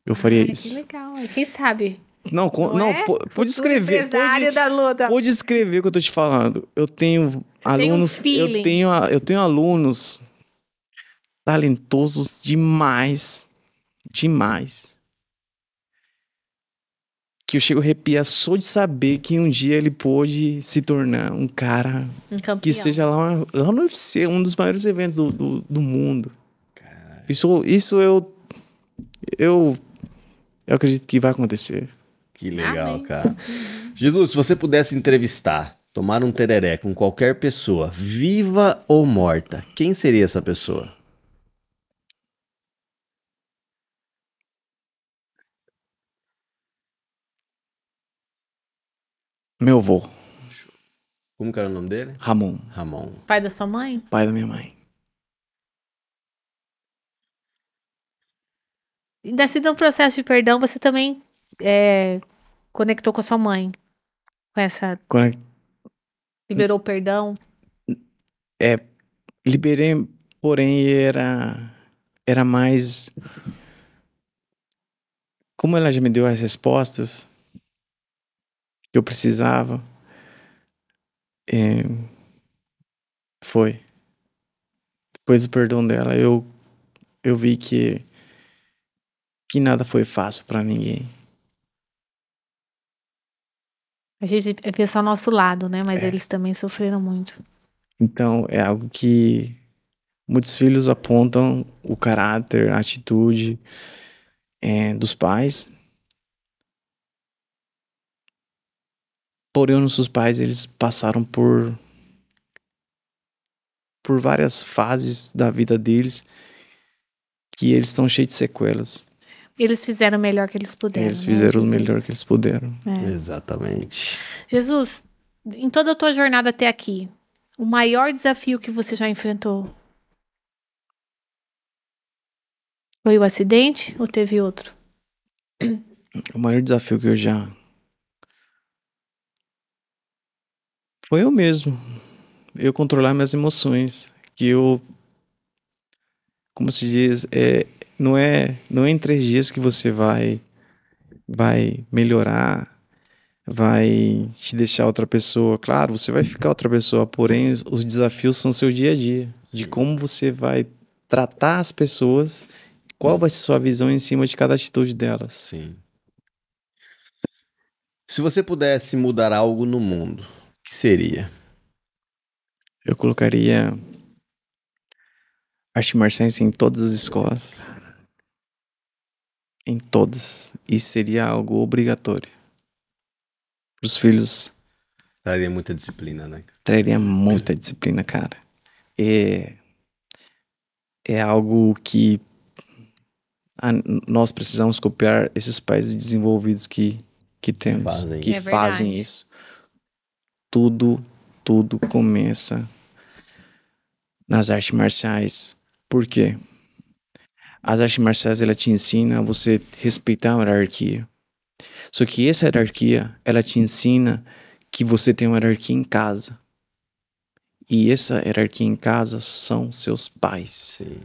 Eu faria Que isso. legal. E quem sabe? Não, Não é? pode escrever. Empresário da luta. Pode escrever o que eu tô te falando. Eu tenho alunos, feeling. eu tenho alunos talentosos demais, demais. Que eu chego a arrepiar só de saber que um dia ele pôde se tornar um cara Um campeão. que seja lá no UFC, um dos maiores eventos do mundo. Isso eu acredito que vai acontecer. Que legal, Amém. cara. Jesus, se você pudesse entrevistar, tomar um tereré com qualquer pessoa, viva ou morta, quem seria essa pessoa? Meu avô, Como que era o nome dele? Ramon, Ramon. Pai da sua mãe? pai da minha mãe. E nesse do processo de perdão, você também conectou com a sua mãe? Com essa... Liberou o perdão? Liberei, porém era mais... Como ela já me deu as respostas que eu precisava, foi. Depois do perdão dela, eu vi que nada foi fácil pra ninguém. A gente vê só o nosso lado, né? Mas eles também sofreram muito. Então, é algo que muitos filhos apontam o caráter, a atitude dos pais. Porém, nossos pais, eles passaram por várias fases da vida deles que eles estão cheios de sequelas. Eles fizeram o melhor que eles puderam. Eles né, fizeram o Jesus? melhor que eles puderam. Exatamente. Jesus, em toda a tua jornada até aqui, o maior desafio que você já enfrentou foi o acidente ou teve outro? O maior desafio que eu já... Foi eu mesmo. Eu controlar minhas emoções. Que eu... Como se diz... não é em 3 dias que você vai melhorar. vai te deixar outra pessoa. Claro, você vai ficar outra pessoa, porém os desafios são seu dia a dia, de como você vai tratar as pessoas, qual vai ser sua visão em cima de cada atitude delas. Sim. Se você pudesse mudar algo no mundo, o que seria? Eu colocaria artes marciais em todas as escolas. Em todas. Isso seria algo obrigatório. Para os filhos. Traria muita disciplina, né? Traria muita disciplina, cara. É algo que nós precisamos copiar esses países desenvolvidos que temos. Fazem isso. Tudo começa nas artes marciais. Por quê? As artes marciais, ela te ensina a você respeitar a hierarquia. Só que essa hierarquia, ela te ensina que você tem uma hierarquia em casa. E essa hierarquia em casa são seus pais. Sim.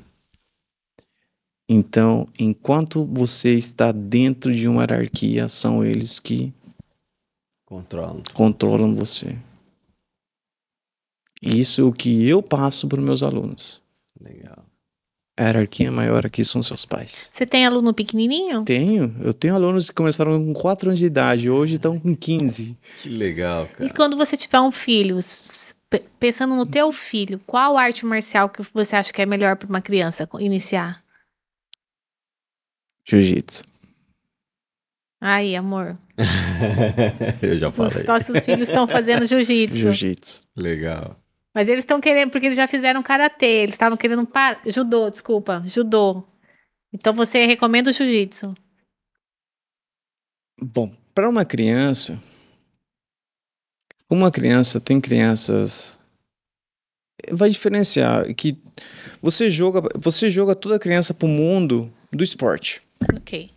Então, enquanto você está dentro de uma hierarquia, são eles que controlam você. Isso é o que eu passo para os meus alunos. Legal. A hierarquia maior aqui são seus pais. Você tem aluno pequenininho? Tenho. Eu tenho alunos que começaram com 4 anos de idade. Hoje estão com 15. Que legal, cara. E quando você tiver um filho, pensando no teu filho, qual arte marcial que você acha que é melhor para uma criança iniciar? Jiu-jitsu. Aí, amor. Eu já falei. Os nossos filhos estão fazendo jiu-jitsu. Jiu-jitsu. Legal. Mas eles estão querendo, porque eles já fizeram karatê, eles estavam querendo judô. Então você recomenda o jiu-jitsu? Bom, para uma criança, tem crianças, vai diferenciar que você joga toda a criança pro mundo do esporte. Ok.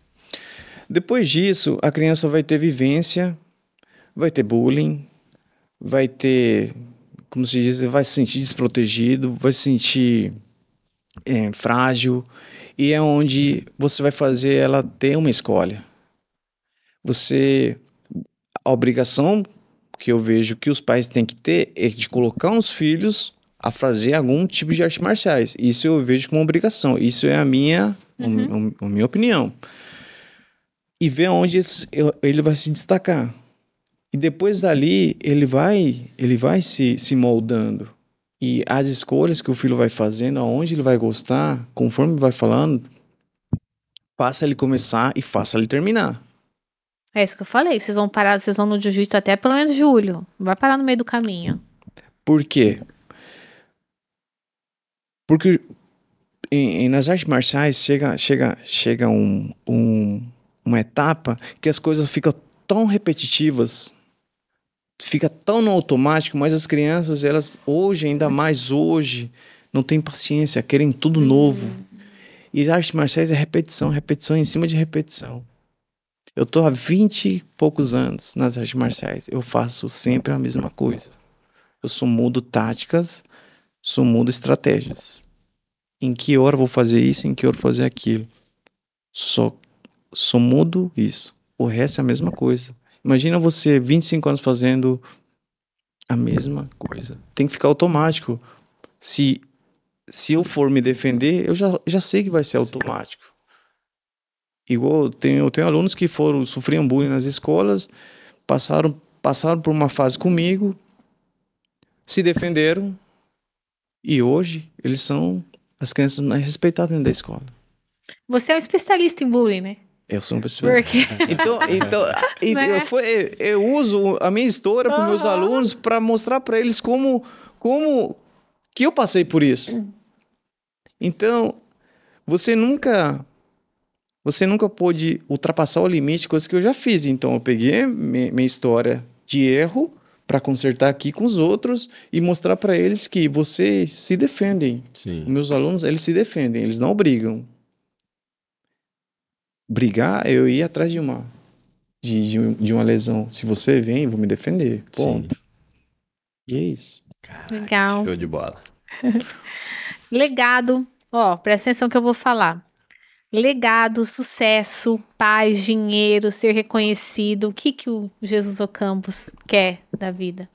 Depois disso, a criança vai ter vivência, vai ter bullying, vai ter, como se diz, vai se sentir desprotegido, vai se sentir frágil, e é onde você vai fazer ela ter uma escolha. A obrigação que eu vejo que os pais têm que ter é de colocar os filhos a fazer algum tipo de artes marciais. Isso eu vejo como obrigação. Isso é a minha opinião. E ver onde ele vai se destacar. E depois dali, ele vai se moldando. E as escolhas que o filho vai fazendo, aonde ele vai gostar, conforme ele vai falando, faça ele começar e faça ele terminar. É isso que eu falei. Vocês vão no jiu-jitsu até pelo menos julho. Não vai parar no meio do caminho. Por quê? Porque nas artes marciais chega uma etapa que as coisas ficam tão repetitivas, fica tão no automático, mas as crianças, elas hoje, ainda mais hoje, não têm paciência, querem tudo novo. E as artes marciais é repetição em cima de repetição. Eu tô há 20 e poucos anos nas artes marciais. Eu faço sempre a mesma coisa. Eu só mudo táticas, só mudo estratégias. Em que hora eu vou fazer isso, em que hora eu vou fazer aquilo. Só mudo isso. O resto é a mesma coisa. Imagina você 25 anos fazendo a mesma coisa. Tem que ficar automático. Se eu for me defender, eu já sei que vai ser automático. Igual eu tenho alunos que sofriam bullying nas escolas, passaram por uma fase comigo, se defenderam, e hoje eles são as crianças mais respeitadas dentro da escola. Você é um especialista em bullying, né? Eu sou um especialista. Eu uso a minha história para meus alunos para mostrar para eles como que eu passei por isso. Então, você nunca pôde ultrapassar o limite, coisa que eu já fiz. Então, eu peguei minha história de erro para consertar aqui com os outros e mostrar para eles que vocês se defendem. Sim. Meus alunos, eles se defendem, eles não brigam. Brigar, eu ir atrás de uma lesão. Se você vem, eu vou me defender. Ponto. Sim. E é isso. Caraca, legal. Show de bola. Legado. Ó, presta atenção que eu vou falar. Legado, sucesso, paz, dinheiro, ser reconhecido. O que o Jesus Ocampos quer da vida?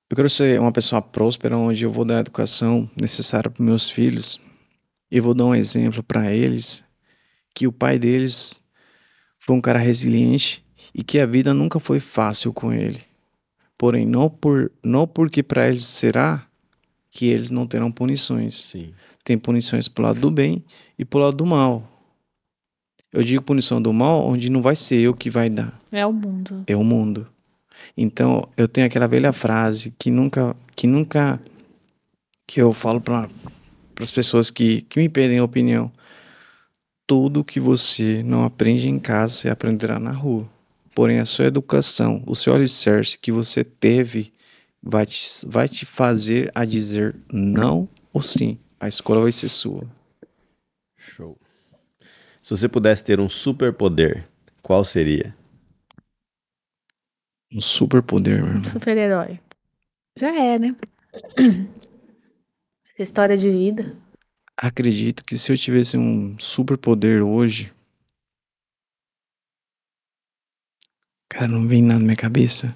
Eu quero ser uma pessoa próspera, onde eu vou dar a educação necessária para meus filhos. E vou dar um exemplo para eles, que o pai deles foi um cara resiliente e que a vida nunca foi fácil com ele. Porém, não porque para eles será que eles não terão punições. Sim. Tem punições pro lado do bem e pro lado do mal. Eu digo punição do mal, onde não vai ser eu que vai dar. É o mundo. É o mundo. Então, eu tenho aquela velha frase que eu falo para as pessoas que me pedem a opinião. Tudo que você não aprende em casa, você aprenderá na rua. Porém, a sua educação, o seu alicerce que você teve, vai te fazer a dizer não ou sim. A escola vai ser sua. Show. Se você pudesse ter um superpoder, qual seria? Um superpoder, meu irmão. Super-herói. Já é, né? Essa história de vida. Acredito que se eu tivesse um superpoder hoje... Cara, não vem nada na minha cabeça.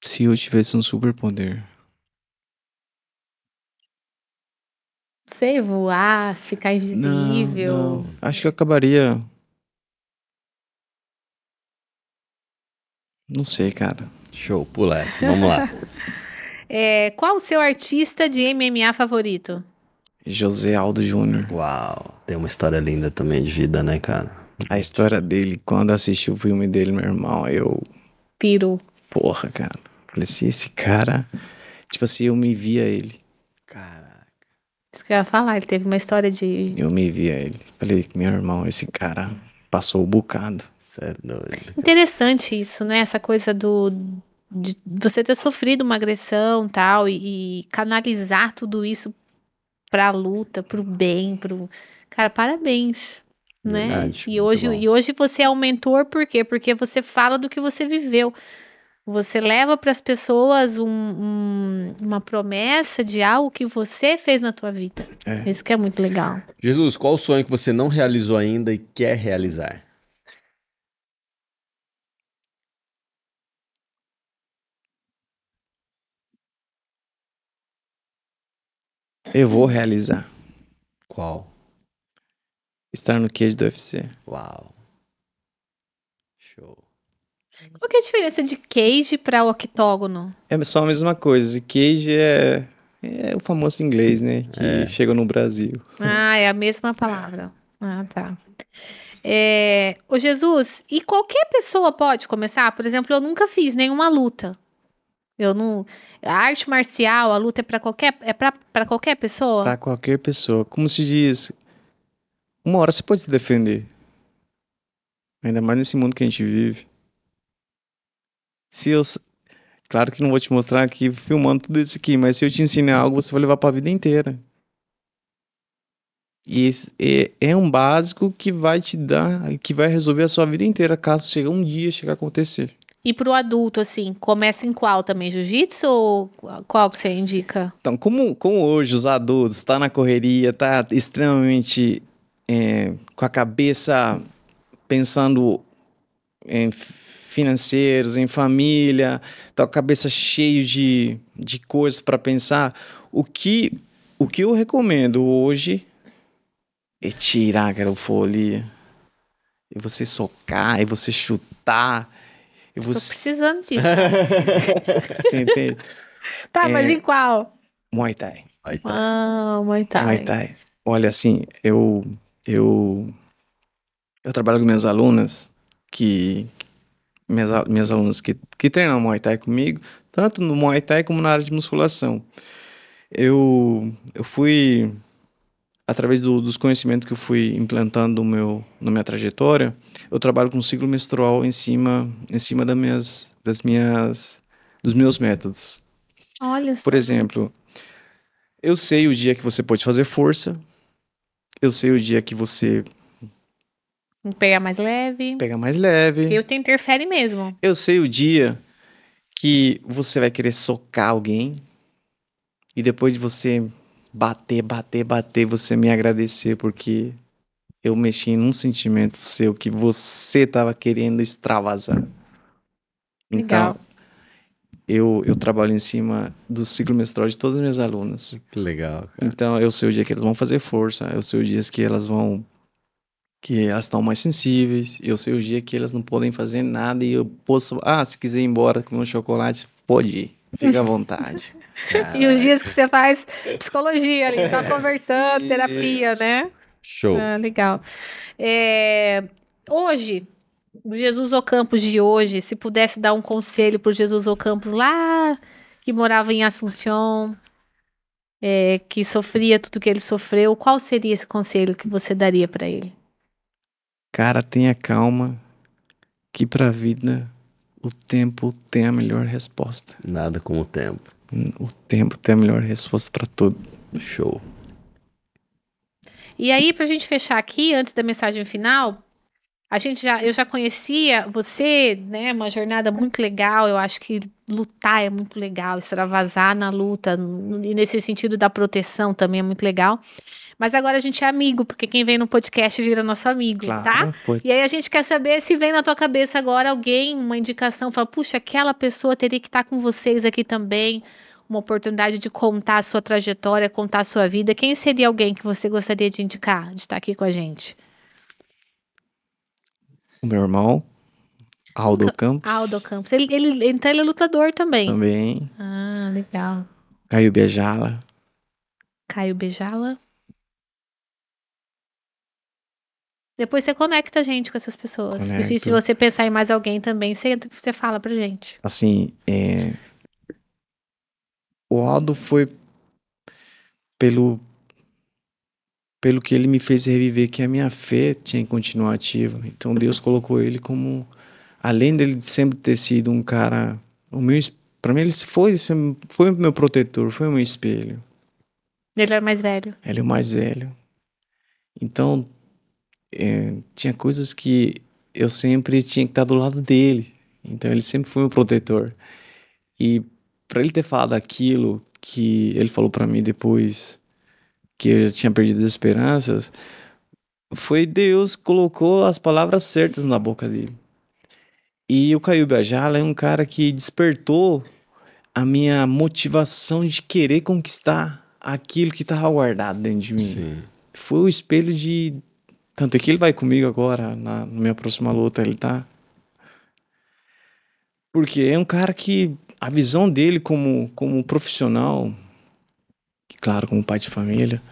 Se eu tivesse um superpoder... Sei, voar, ficar invisível. Não. Acho que eu acabaria... Não sei, cara. Show, pula essa, vamos lá. Qual o seu artista de MMA favorito? José Aldo Júnior. Uau, tem uma história linda também de vida, né, cara? A história dele, quando eu assisti o filme dele, meu irmão, eu... Piro. Porra, cara. Falei assim, esse cara... Tipo assim, eu me via ele. Caraca. Isso que eu ia falar, ele teve uma história de... Eu me via ele. Falei, meu irmão, esse cara passou o bocado. Você é doido. Interessante isso, né? Essa coisa de você ter sofrido uma agressão tal, e canalizar tudo isso pra luta, pro bem, pro... Cara, parabéns, né? Verdade, E muito bom. hoje você é um mentor, por quê? Porque você fala do que você viveu. Você leva para as pessoas uma promessa de algo que você fez na tua vida. É. Isso que é muito legal. Jesus, qual o sonho que você não realizou ainda e quer realizar? Eu vou realizar. Qual? Estar no cage do UFC. Uau. Show. Qual que é a diferença de cage para octógono? É só a mesma coisa. Cage é o famoso inglês, né? Que chega no Brasil. Ah, é a mesma palavra. Ah, tá. Ô Jesus, e qualquer pessoa pode começar? Por exemplo, eu nunca fiz nenhuma luta. Eu não... A arte marcial, a luta é para qualquer pessoa? Pra qualquer pessoa. Como se diz, uma hora você pode se defender. Ainda mais nesse mundo que a gente vive. Claro que não vou te mostrar aqui filmando tudo isso aqui, mas se eu te ensinar algo, você vai levar pra vida inteira. E esse é um básico que vai te dar, que vai resolver a sua vida inteira, caso um dia chegar a acontecer. E pro adulto, assim, começa em qual também? Jiu-jitsu ou qual que você indica? Então, como hoje os adultos tá na correria, tá extremamente com a cabeça pensando em financeiros, em família, tá com a cabeça cheia de coisas para pensar, o que eu recomendo hoje é tirar aquela euforia, e você socar, e você chutar, e Tô você... precisando disso. Você entende? Tá, mas em qual? Muay Thai. Aí tá. Ah, Muay Thai. Muay Thai. Olha, assim, eu trabalho com minhas alunas minhas alunas que treinam Muay Thai comigo, tanto no Muay Thai como na área de musculação. Eu fui, através dos conhecimentos que eu fui implantando na minha trajetória, eu trabalho com ciclo menstrual em cima dos meus métodos. Olha só. Por exemplo, eu sei o dia que você pode fazer força, eu sei o dia que você Pegar mais leve. pega mais leve, Eu te interfere mesmo. eu sei o dia que você vai querer socar alguém e depois de você bater, você me agradecer, porque eu mexi num sentimento seu que você tava querendo extravasar. Então, Legal. eu trabalho em cima do ciclo menstrual de todas as minhas alunas. Que legal, cara. Então, eu sei o dia que elas vão fazer força, eu sei os dias que elas vão... que elas estão mais sensíveis, eu sei o dia que elas não podem fazer nada e eu posso... Ah, se quiser ir embora comer um chocolate, pode ir. Fica à vontade. E os dias que você faz psicologia ali, só conversando, terapia, né? Show. Ah, legal. Hoje, o Jesus Ocampos de hoje, se pudesse dar um conselho pro Jesus Ocampos lá, que morava em Assunção, que sofria tudo que ele sofreu, qual seria esse conselho que você daria para ele? Cara, tenha calma, que pra vida o tempo tem a melhor resposta. Nada como o tempo. O tempo tem a melhor resposta pra tudo. Show. E aí, pra gente fechar aqui, antes da mensagem final, eu já conhecia você, né? Uma jornada muito legal. Eu acho que lutar é muito legal, extravasar na luta, e nesse sentido da proteção também é muito legal. Mas agora a gente é amigo, porque quem vem no podcast vira nosso amigo, Claro, tá? foi. E aí a gente quer saber se vem na tua cabeça agora alguém, uma indicação, fala, puxa, aquela pessoa teria que estar com vocês aqui também, uma oportunidade de contar a sua trajetória, contar a sua vida. Quem seria alguém que você gostaria de indicar, de estar aqui com a gente? O meu irmão, Aldo Campos. Aldo Campos. Então ele é lutador também. Também. Ah, legal. Caio Bejala. Caio Bejala. Depois você conecta a gente com essas pessoas. E se Conecto. você pensar em mais alguém também, você fala pra gente. Assim, o Aldo foi pelo que ele me fez reviver, que a minha fé tinha que continuar ativa. Então Deus colocou ele como, além dele sempre ter sido um cara, para mim ele foi o meu protetor, foi o meu espelho. Ele era mais velho. Ele é o mais velho. Então, tinha coisas que eu sempre tinha que estar do lado dele. Então ele sempre foi meu protetor. E para ele ter falado aquilo que ele falou para mim depois que eu já tinha perdido as esperanças, foi Deus que colocou as palavras certas na boca dele. E o Caio Bejala é um cara que despertou a minha motivação de querer conquistar aquilo que estava guardado dentro de mim. Sim. Foi o espelho de... Tanto é que ele vai comigo agora, na minha próxima luta, ele tá... Porque é um cara que a visão dele como profissional, que claro, como pai de família,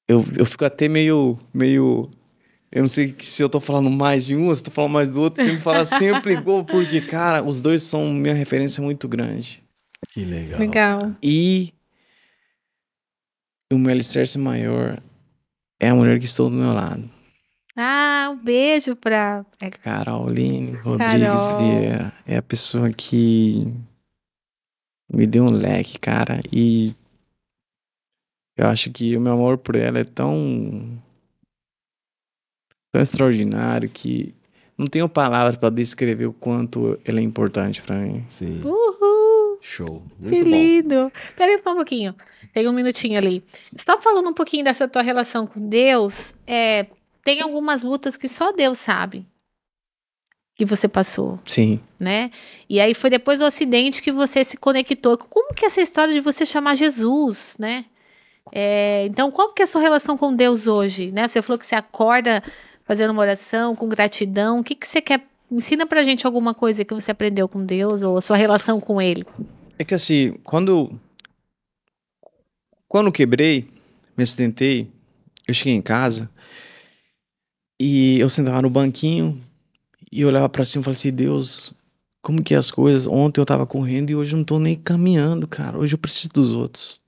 eu fico até meio... Eu não sei se eu tô falando mais de um, se eu tô falando mais do outro, tento falar sempre igual, porque, cara, os dois são minha referência muito grande. Que legal. Legal. E o meu alicerce maior é a mulher que estou do meu lado. Ah, um beijo pra... Caroline Rodrigues Carol. Vieira. É a pessoa que me deu um leque, cara. E eu acho que o meu amor por ela é tão extraordinário que não tenho palavras para descrever o quanto ela é importante para mim. Sim. Uhul. Show. Que Muito bom. lindo. Pera aí só um pouquinho. Tem um minutinho ali. Só falando um pouquinho dessa tua relação com Deus, tem algumas lutas que só Deus sabe que você passou, Sim. né? E aí foi depois do acidente que você se conectou. Como que é essa história de você chamar Jesus, né? Então, qual que é a sua relação com Deus hoje, né? Você falou que você acorda fazendo uma oração com gratidão. O que você quer? Ensina pra gente alguma coisa que você aprendeu com Deus ou a sua relação com Ele. É que assim, quando eu quebrei, me acidentei, eu cheguei em casa e eu sentava no banquinho e eu olhava pra cima e falava assim, Deus, como que é as coisas? Ontem eu tava correndo e hoje eu não tô nem caminhando, cara. Hoje eu preciso dos outros.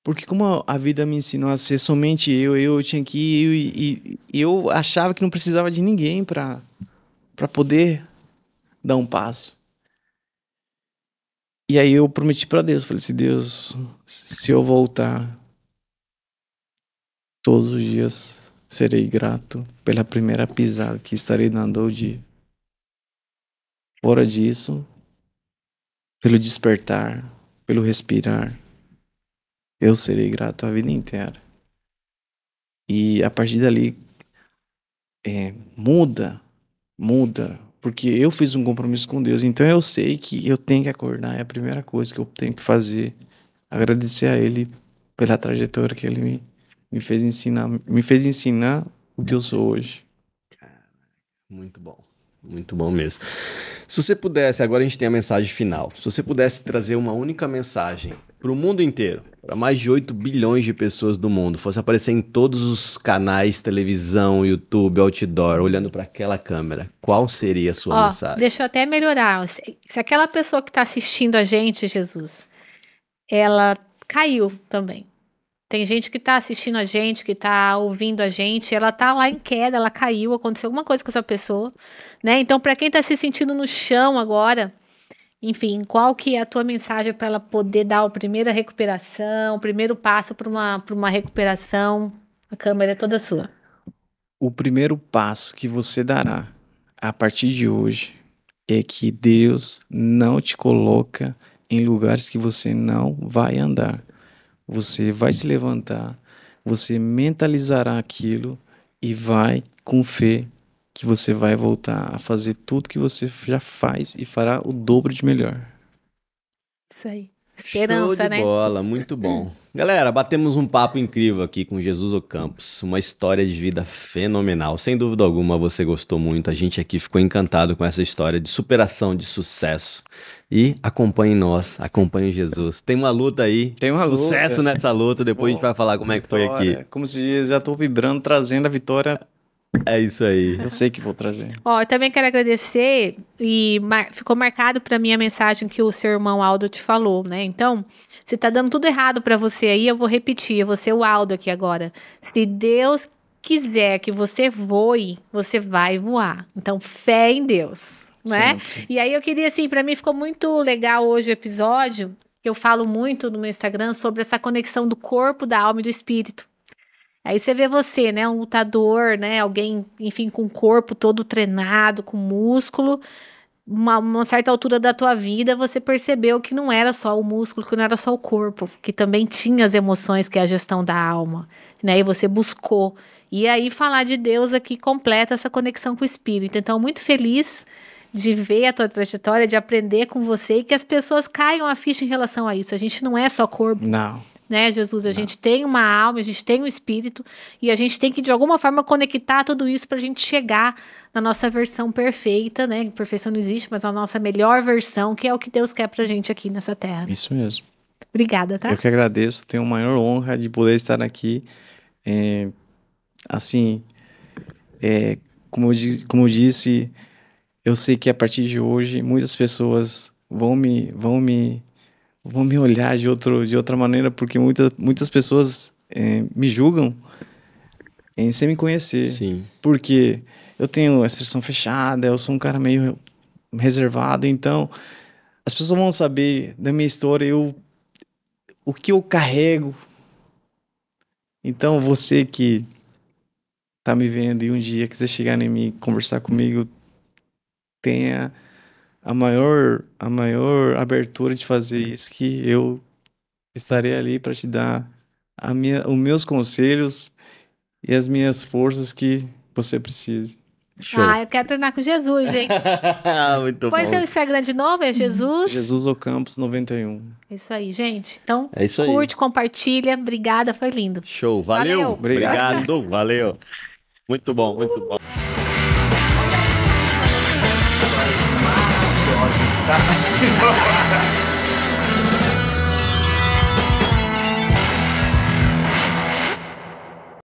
Porque como a vida me ensinou a ser somente eu tinha que ir e eu achava que não precisava de ninguém pra poder dar um passo. E aí eu prometi pra Deus, falei assim, Deus, se eu voltar todos os dias, serei grato pela primeira pisada que estarei dando ao dia. Fora disso, pelo despertar, pelo respirar, eu serei grato a vida inteira. E a partir dali, muda, porque eu fiz um compromisso com Deus, então eu sei que eu tenho que acordar, é a primeira coisa que eu tenho que fazer, agradecer a Ele pela trajetória que Ele me fez ensinar o que eu sou hoje. Muito bom mesmo. Se você pudesse, agora a gente tem a mensagem final, se você pudesse trazer uma única mensagem para o mundo inteiro, para mais de 8 bilhões de pessoas do mundo, fosse aparecer em todos os canais, televisão, YouTube, outdoor, olhando para aquela câmera, qual seria a sua mensagem? Deixa eu até melhorar. Se aquela pessoa que está assistindo a gente, Jesus, ela caiu também. Tem gente que está assistindo a gente, que está ouvindo a gente, ela está lá em queda, ela caiu, aconteceu alguma coisa com essa pessoa, né? Então, para quem está se sentindo no chão agora, enfim, qual que é a tua mensagem para ela poder dar a primeira recuperação, o primeiro passo para uma recuperação? A câmera é toda sua. O primeiro passo que você dará a partir de hoje é que Deus não te coloca em lugares que você não vai andar. Você vai se levantar, você mentalizará aquilo e vai com fé que você vai voltar a fazer tudo que você já faz e fará o dobro de melhor. Isso aí. Esperança, Show de né? bola, muito bom. Galera, batemos um papo incrível aqui com Jesus Ocampos, uma história de vida fenomenal. Sem dúvida alguma, você gostou muito. A gente aqui ficou encantado com essa história de superação, de sucesso. E acompanhe nós, acompanhe Jesus. Tem uma luta aí, Tem uma sucesso luta. nessa luta. Depois a gente vai falar como é que foi aqui. Como se diz, já estou vibrando, trazendo a vitória. É isso aí. Eu sei que vou trazer. Eu também quero agradecer e ficou marcado para mim a mensagem que o seu irmão Aldo te falou, né? Então, se tá dando tudo errado para você aí, eu vou repetir, eu vou ser o Aldo aqui agora. Se Deus quiser que você voe, você vai voar. Então, fé em Deus, né? Sempre. E aí eu queria, assim, para mim ficou muito legal hoje o episódio, que eu falo muito no meu Instagram sobre essa conexão do corpo, da alma e do espírito. Aí você vê você, né, um lutador, né, alguém, enfim, com o corpo todo treinado, com músculo, uma certa altura da tua vida, você percebeu que não era só o músculo, que não era só o corpo, que também tinha as emoções, que é a gestão da alma, né, e você buscou. E aí falar de Deus aqui completa essa conexão com o espírito. Então, muito feliz de ver a tua trajetória, de aprender com você e que as pessoas caiam a ficha em relação a isso. A gente não é só corpo. Não. Né, Jesus? A gente tem uma alma, a gente tem um espírito e a gente tem que, de alguma forma, conectar tudo isso pra gente chegar na nossa versão perfeita, né? Perfeição não existe, mas a nossa melhor versão, que é o que Deus quer pra gente aqui nessa terra. Isso mesmo. Obrigada, tá? Eu que agradeço, tenho a maior honra de poder estar aqui. Como eu disse, eu sei que a partir de hoje muitas pessoas vão me olhar de outra maneira, porque muitas pessoas me julgam sem me conhecer. Sim. Porque eu tenho a expressão fechada, eu sou um cara meio reservado, então as pessoas vão saber da minha história, o que eu carrego. Então você que tá me vendo e um dia quiser chegar em mim, conversar comigo, tenha a maior abertura de fazer isso, que eu estarei ali para te dar os meus conselhos e as minhas forças que você precise. Show. Eu quero treinar com Jesus, hein? Muito Põe bom. seu Instagram de novo, é Jesus? Jesus Ocampos 91. Isso aí, gente. Então, É isso aí. curte, compartilha. Obrigada, foi lindo. Show, valeu. Valeu. Obrigado, valeu. Muito bom, muito bom. Tá?